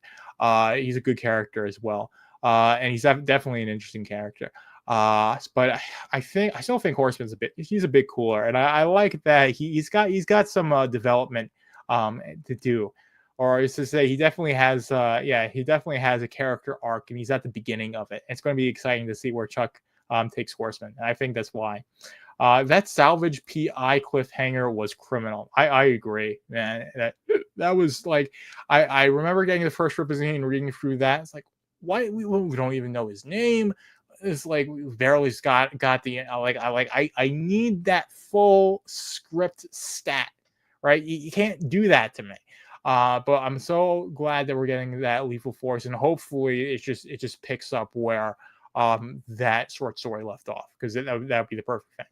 He's a good character as well, and he's definitely an interesting character. But I still think Horseman's he's a bit cooler, and I like that he's got some development to do. Or is to say he definitely has a character arc, and he's at the beginning of it. It's going to be exciting to see where Chuck takes Horseman, and I think that's why. That salvage PI cliffhanger was criminal. I agree, man. That was like I remember getting the first Rippazine and reading through that. It's like, why we don't even know his name. It's like we barely got the I need that full script stat, right? You can't do that to me. But I'm so glad that we're getting that lethal force, and hopefully it just picks up where that short story left off, because that would be the perfect thing,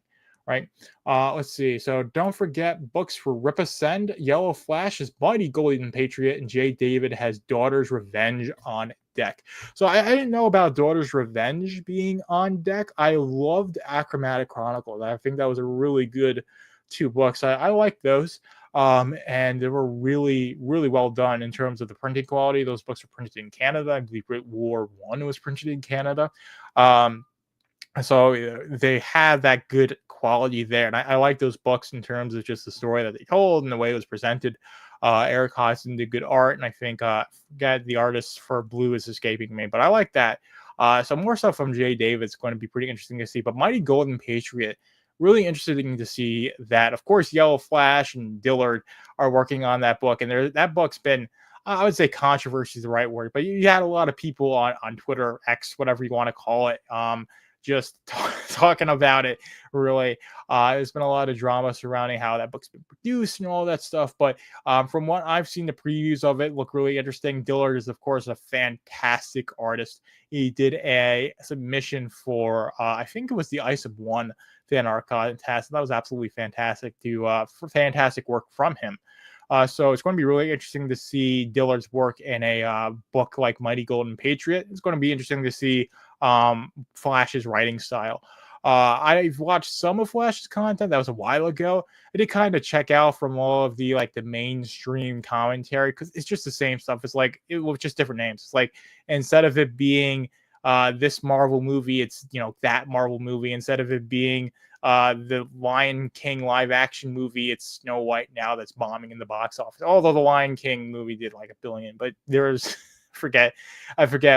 right? Let's see. So don't forget books for Rip Ascend. Yellow Flash is Mighty Golden Patriot, and Jay David has Daughter's Revenge on deck. So I didn't know about Daughter's Revenge being on deck. I loved Achromatic Chronicles. I think that was a really good 2 books. I like those. And they were really, really well done in terms of the printing quality. Those books were printed in Canada. I believe Great War One was printed in Canada. So they have that good quality there, and I like those books in terms of just the story that they told and the way it was presented. Eric Hodgson did good art, and I think the artist for Blue is escaping me, but I like that. So more stuff from Jay David's going to be pretty interesting to see. But Mighty Golden Patriot, really interesting to see that. Of course, Yellow Flash and Dillard are working on that book, and that book's been, I would say, controversy is the right word, but you had a lot of people on Twitter, X, whatever you want to call it, just talking about it. Really, there's been a lot of drama surrounding how that book's been produced and all that stuff, but from what I've seen, the previews of it look really interesting. Dillard is, of course, a fantastic artist. He did a submission for I think it was the Ice of One fan art contest. That was absolutely fantastic for fantastic work from him. So it's going to be really interesting to see Dillard's work in a book like Mighty Golden Patriot. It's going to be interesting to see Flash's writing style. I've watched some of Flash's content. That was a while ago. I did kind of check out from all of the mainstream commentary, because it's just the same stuff. It's like it was just different names. It's like, instead of it being this Marvel movie, it's that Marvel movie. Instead of it being the Lion King live action movie, it's Snow White now that's bombing in the box office. Although the Lion King movie did like $1 billion, but there's I forget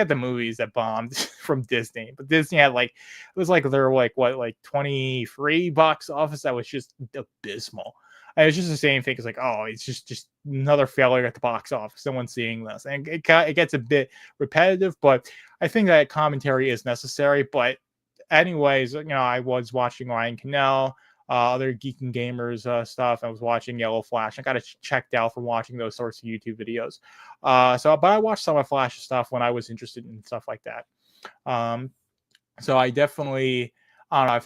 the movies that bombed from Disney. But Disney had it was like they're like 23 box office. That was just abysmal. And it's just the same thing. It's like, oh, it's just another failure at the box office. No one's seeing this, and it gets a bit repetitive. But I think that commentary is necessary. But anyways, I was watching Ryan Cannell, other Geek and Gamers stuff. I was watching Yellow Flash. I got checked out from watching those sorts of YouTube videos. But I watched some of Flash's stuff when I was interested in stuff like that. So I definitely, I don't know. I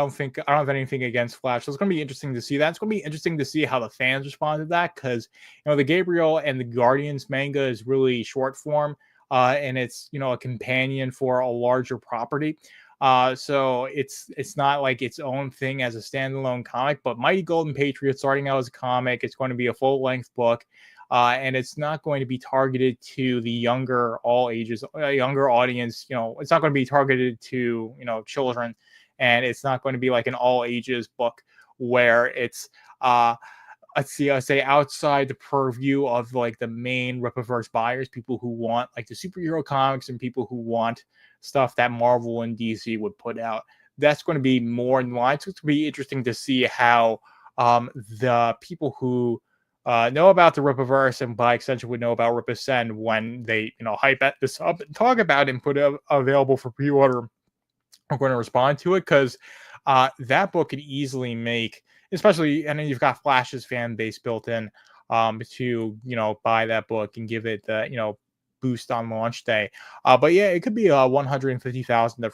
think I don't have anything against Flash. So it's going to be interesting to see that. It's going to be interesting to see how the fans respond to that, because the Gabriel and the Guardians manga is really short form, and it's a companion for a larger property. So it's not like its own thing as a standalone comic. But Mighty Golden Patriot, starting out as a comic, it's going to be a full length book. And it's not going to be targeted to the younger, all ages, younger audience. It's not going to be targeted to children, and it's not going to be like an all ages book where it's let's say outside the purview of the main Rippaverse buyers, people who want the superhero comics and people who want stuff that Marvel and DC would put out. That's going to be more in line. So it's going to be interesting to see how the people who know about the Rippaverse and by extension would know about Rip Ascend, when they hype this up and talk about it and put it available for pre-order, are going to respond to it, because that book could easily make, especially, and then you've got Flash's fan base built in to buy that book and give it the boost on launch day. But yeah, it could be a $150,000 to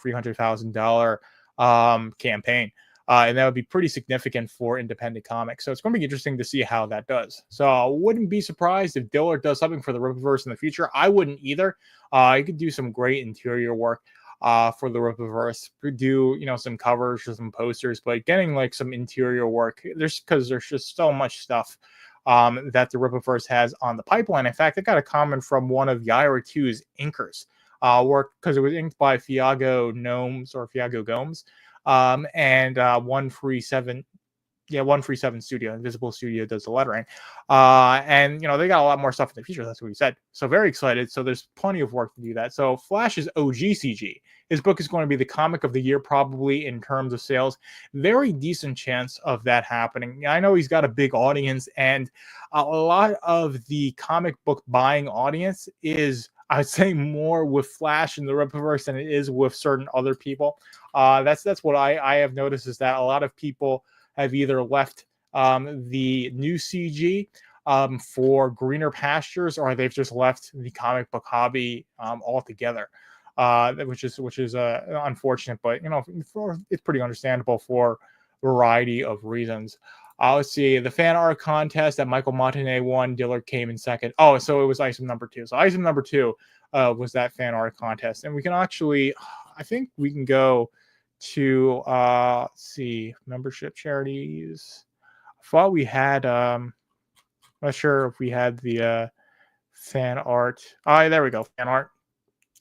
$300,000 campaign. And that would be pretty significant for independent comics. So it's going to be interesting to see how that does. So I wouldn't be surprised if Dillard does something for the Rippaverse in the future. I wouldn't either. He could do some great interior work for the Rippaverse. Do some covers or some posters, but getting some interior work, because there's just so much stuff that the Rippaverse has on the pipeline. In fact, I got a comment from one of Yaira 2's inkers, work, because it was inked by Fiago Gomes, and 137 137 Studio, Invisible Studio does the lettering. And they got a lot more stuff in the future. That's what he said. So very excited. So there's plenty of work to do that. So Flash's OGCG. His book is going to be the comic of the year, probably in terms of sales. Very decent chance of that happening. I know he's got a big audience, and a lot of the comic book buying audience is, I'd say, more with Flash and the Rippaverse than it is with certain other people. That's what I have noticed, is that a lot of people have either left the new CG for greener pastures, or they've just left the comic book hobby altogether, which is unfortunate. But it's pretty understandable for a variety of reasons. Let's see, the fan art contest that Michael Montagne won. Dillard came in second. Oh, so it was item number 2. So item number 2 was that fan art contest, and we can actually, I think we can go to let's see, membership charities. I thought we had not sure if we had the fan art. There we go, fan art,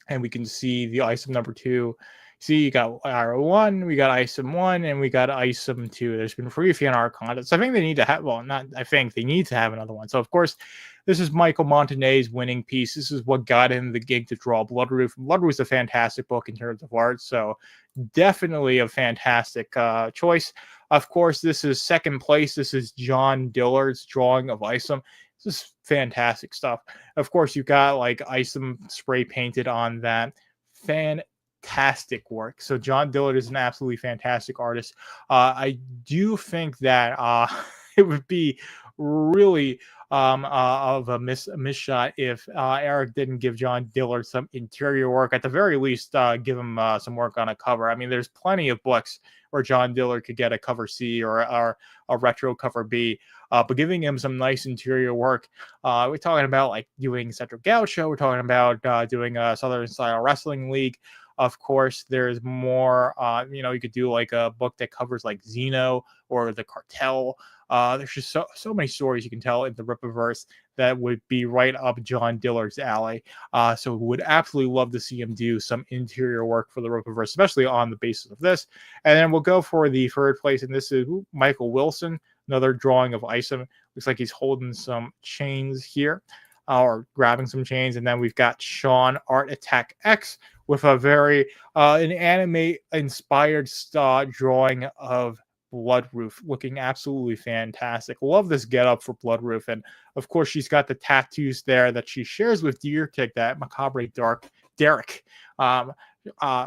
and we can see the item number 2. See, you got IR1, we got item 1, and we got item 2. There's been free fan art contests. I think they need to have, well, not I think they need to have another one. So of course, this is Michael Montagne's winning piece. This is what got him the gig to draw Bloodroof. Bloodroof is a fantastic book in terms of art, so definitely a fantastic choice. Of course, this is second place. This is John Dillard's drawing of Isom. This is fantastic stuff. Of course, you got like Isom spray painted on that. Fantastic work. So John Dillard is an absolutely fantastic artist. I do think that it would be really of a miss shot if Eric didn't give John Dillard some interior work. At the very least, give him some work on a cover. I mean, there's plenty of books where John Dillard could get a cover C or a retro cover B, but giving him some nice interior work. We're talking about like doing Central Gaucho. We're talking about doing a Southern Style Wrestling League. Of course, there's more, you could do like a book that covers like Xeno or the Cartel. There's just so many stories you can tell in the Rippaverse that would be right up John Dillard's alley. So would absolutely love to see him do some interior work for the Rippaverse, especially on the basis of this. And then we'll go for the third place, and this is Michael Wilson, another drawing of Isom. Looks like he's holding some chains here, or grabbing some chains. And then we've got Sean Art Attack X with a very an anime inspired drawing of Bloodroof, looking absolutely fantastic. Love this getup for Bloodroof, and of course she's got the tattoos there that she shares with Deertick. That Macabre Dark Derek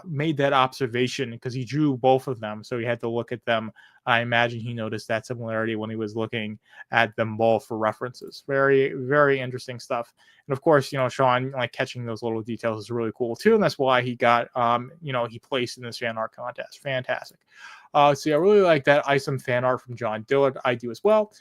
made that observation because he drew both of them, so he had to look at them. I imagine he noticed that similarity when he was looking at them both for references. Very, very interesting stuff. And of course, Sean like catching those little details is really cool too, and that's why he got he placed in this fan art contest. Fantastic. So I really like that Isom fan art from John Dillard. I do as well.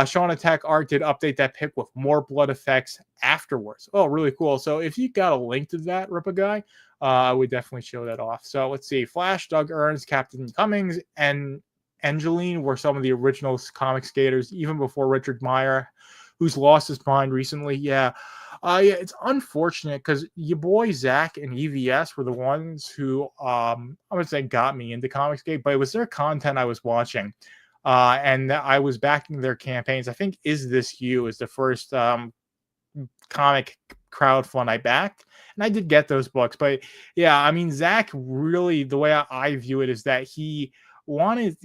Sean Attack Art did update that pick with more blood effects afterwards. Oh, really cool. So if you got a link to that, Rippa guy, I would definitely show that off. So let's see. Flash, Doug Earns, Captain Cummings, and Angeline were some of the original comic skaters, even before Richard Meyer, who's lost his mind recently. Yeah, it's unfortunate because your boy Zach and EVS were the ones who I would say got me into Comicsgate, but it was their content I was watching, and I was backing their campaigns. I think Is This You is the first comic crowdfund I backed, and I did get those books. But yeah, I mean, Zach really, the way I view it is that he wanted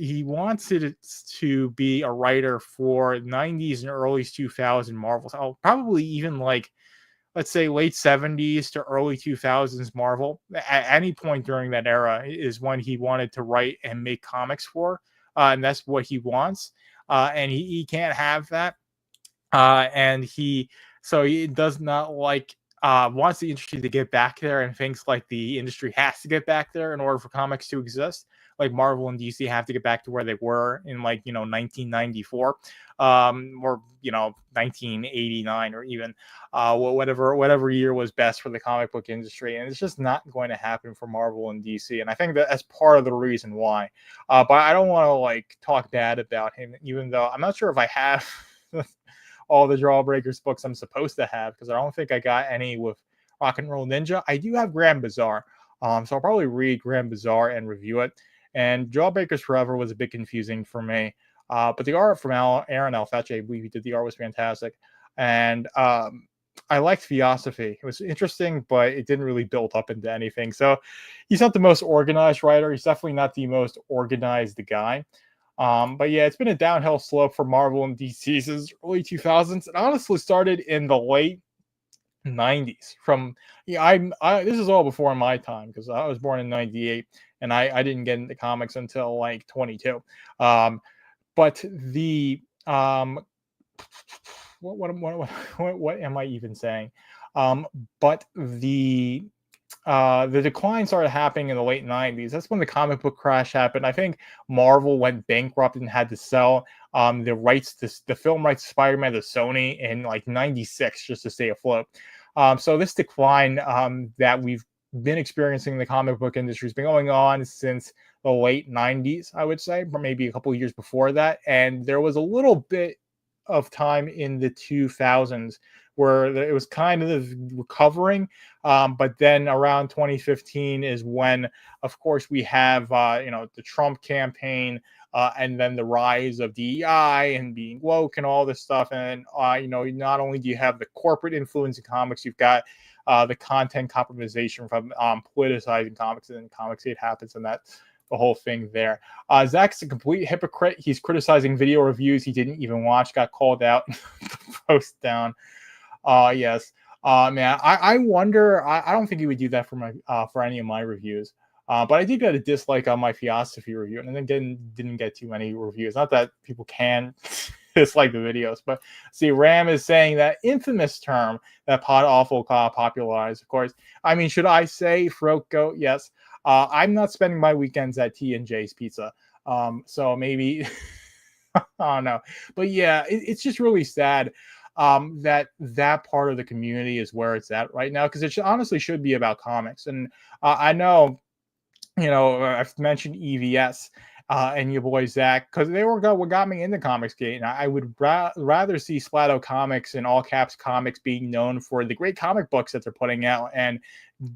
to be a writer for 90s and early 2000 Marvel. Probably even like, let's say late 70s to early 2000s Marvel. At any point during that era is when he wanted to write and make comics for, and that's what he wants. And he can't have that. And he does not like wants the industry to get back there, and thinks like the industry has to get back there in order for comics to exist. Like Marvel and DC have to get back to where they were in 1994, or 1989, or even whatever year was best for the comic book industry. And it's just not going to happen for Marvel and DC. And I think that's part of the reason why. But I don't want to like talk bad about him, even though I'm not sure if I have all the Drawbreakers books I'm supposed to have, because I don't think I got any with Rock and Roll Ninja. I do have Grand Bazaar, so I'll probably read Grand Bazaar and review it. And Drawbreakers Forever was a bit confusing for me. But the art from Aaron Alfeche, I believe he did the art, was fantastic. And I liked Theosophy. It was interesting, but it didn't really build up into anything. So he's not the most organized writer. He's definitely not the most organized guy. But yeah, it's been a downhill slope for Marvel and DC since early 2000s. It honestly started in the late 90s. From this is all before my time because I was born in 98 and I didn't get into comics until like 22. But the what am I even saying? But the decline started happening in the late 90s. That's when the comic book crash happened. I think Marvel went bankrupt and had to sell the rights to the film rights to Spider-Man to Sony in like 96 just to stay afloat. So this decline that we've been experiencing in the comic book industry has been going on since the late 90s, I would say, or maybe a couple of years before that. And there was a little bit of time in the 2000s where it was kind of recovering. But then around 2015 is when, of course, we have, the Trump campaign and then the rise of DEI and being woke and all this stuff. And, not only do you have the corporate influence in comics, you've got the content compromisation from politicizing comics, and then Comics Hate happens, and that's the whole thing there. Zach's a complete hypocrite. He's criticizing video reviews he didn't even watch, got called out, post down. Yes. Man, I wonder. I don't think he would do that for any of my reviews. But I did get a dislike on my Theosophy review, and then didn't get too many reviews. Not that people can dislike the videos, but see, Ram is saying that infamous term that Pod Awful popularized. Of course, I mean, should I say throat goat? Yes. I'm not spending my weekends at T&J's Pizza. So maybe I don't know. But yeah, it's just really sad that part of the community is where it's at right now, because it honestly should be about comics. And I know, I've mentioned EVS and your boy Zach, because they were what got me into Comicsgate. And I would rather see Splato Comics and All Caps Comics being known for the great comic books that they're putting out and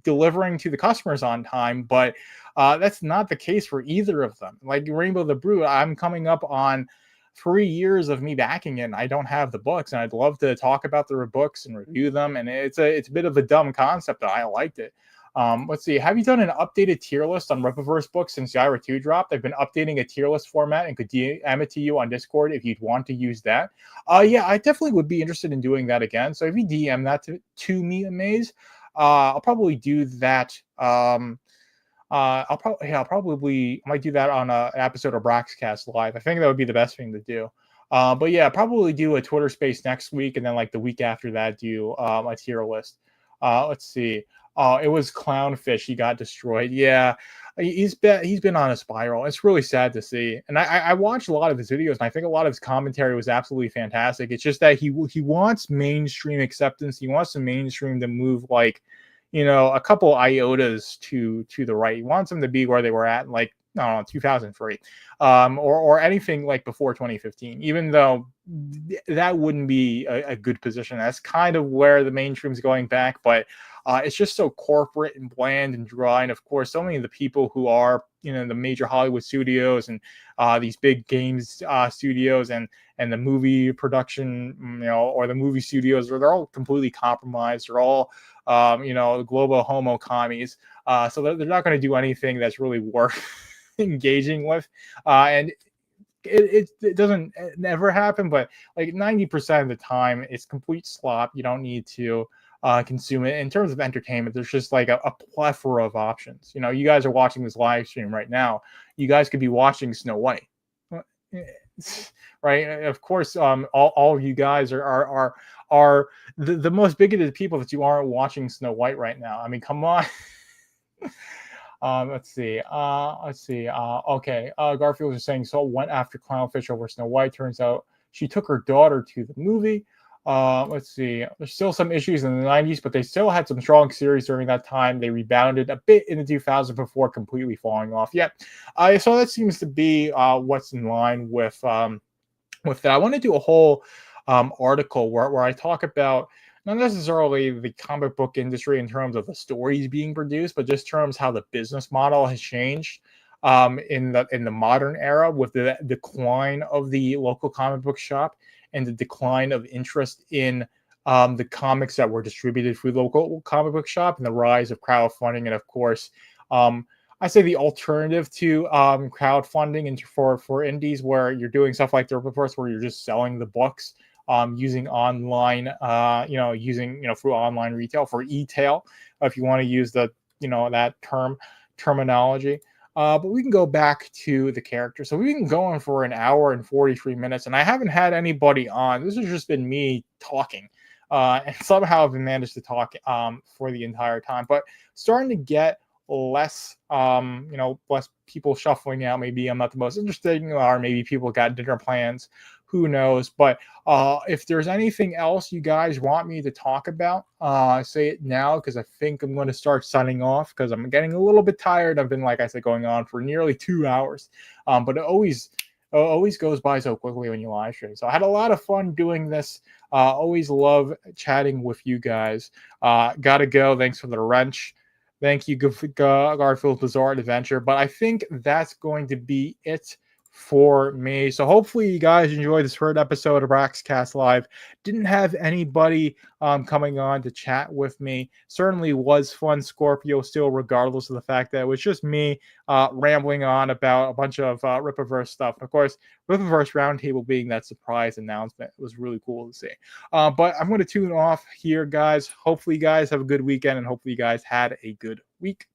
delivering to the customers on time. But that's not the case for either of them. Like Rainbow the Brood, I'm coming up on 3 years of me backing it, and I don't have the books, and I'd love to talk about the books and review them. And it's a bit of a dumb concept, but I liked it. Let's see. Have you done an updated tier list on Rippaverse books since Yaira 2 dropped? I've been updating a tier list format and could DM it to you on Discord if you'd want to use that. Yeah, I definitely would be interested in doing that again. So if you DM that to me, Amaze, I'll probably do that. I might do that on an episode of Braxcast Live. I think that would be the best thing to do. But yeah, probably do a Twitter space next week, and then like the week after that, do a tier list. Let's see. It was Clownfish. He got destroyed. Yeah, he's been on a spiral. It's really sad to see. And I watched a lot of his videos, and I think a lot of his commentary was absolutely fantastic. It's just that he wants mainstream acceptance. He wants the mainstream to move like, a couple iotas to the right. He wants them to be where they were at, like, I don't know, 2003, or anything like before 2015, even though that wouldn't be a good position. That's kind of where the mainstream's going back, but it's just so corporate and bland and dry. And of course, so many of the people who are, the major Hollywood studios and these big games studios and the movie production, or the movie studios, they're all completely compromised. They're all, global homo commies. So they're not going to do anything that's really worth engaging with. And it doesn't never happen, but like 90% of the time, it's complete slop. You don't need to consume it. In terms of entertainment, there's just like a plethora of options. You guys are watching this live stream right now. You guys could be watching Snow White, right? Of course, all of you guys are the most bigoted people that you aren't watching Snow White right now. I mean, come on. Let's see. Okay. Garfield is saying Saul went after Clownfish over Snow White. Turns out she took her daughter to the movie. Let's see. There's still some issues in the 90s, but they still had some strong series during that time. They rebounded a bit in the 2000s before completely falling off. Yeah. So that seems to be what's in line with that. I want to do a whole article where I talk about not necessarily the comic book industry in terms of the stories being produced, but just terms how the business model has changed. in the modern era with the decline of the local comic book shop and the decline of interest in the comics that were distributed through local comic book shop and the rise of crowdfunding, and of course, I say the alternative to crowdfunding and for indies, where you're doing stuff like the Rippaverse, where you're just selling the books using online, through online retail, for e-tail, if you want to use the that terminology. But we can go back to the character. So we've been going for an hour and 43 minutes, and I haven't had anybody on. This has just been me talking. And somehow I've managed to talk for the entire time. But starting to get less, less people shuffling out. Maybe I'm not the most interesting, or maybe people got dinner plans. Who knows? But if there's anything else you guys want me to talk about, say it now, because I think I'm going to start signing off because I'm getting a little bit tired. I've been, like I said, going on for nearly 2 hours, but it always goes by so quickly when you live stream. So I had a lot of fun doing this. Always love chatting with you guys. Gotta go. Thanks for the wrench. Thank you, Garfield Bizarre Adventure. But I think that's going to be it for me. So hopefully you guys enjoyed this third episode of Braxcast Live. Didn't have anybody coming on to chat with me. Certainly was fun, Scorpio, still, regardless of the fact that it was just me rambling on about a bunch of Rippaverse stuff. Of course, Rippaverse Roundtable being that surprise announcement was really cool to see. But I'm going to tune off here, guys. Hopefully you guys have a good weekend, and hopefully you guys had a good week.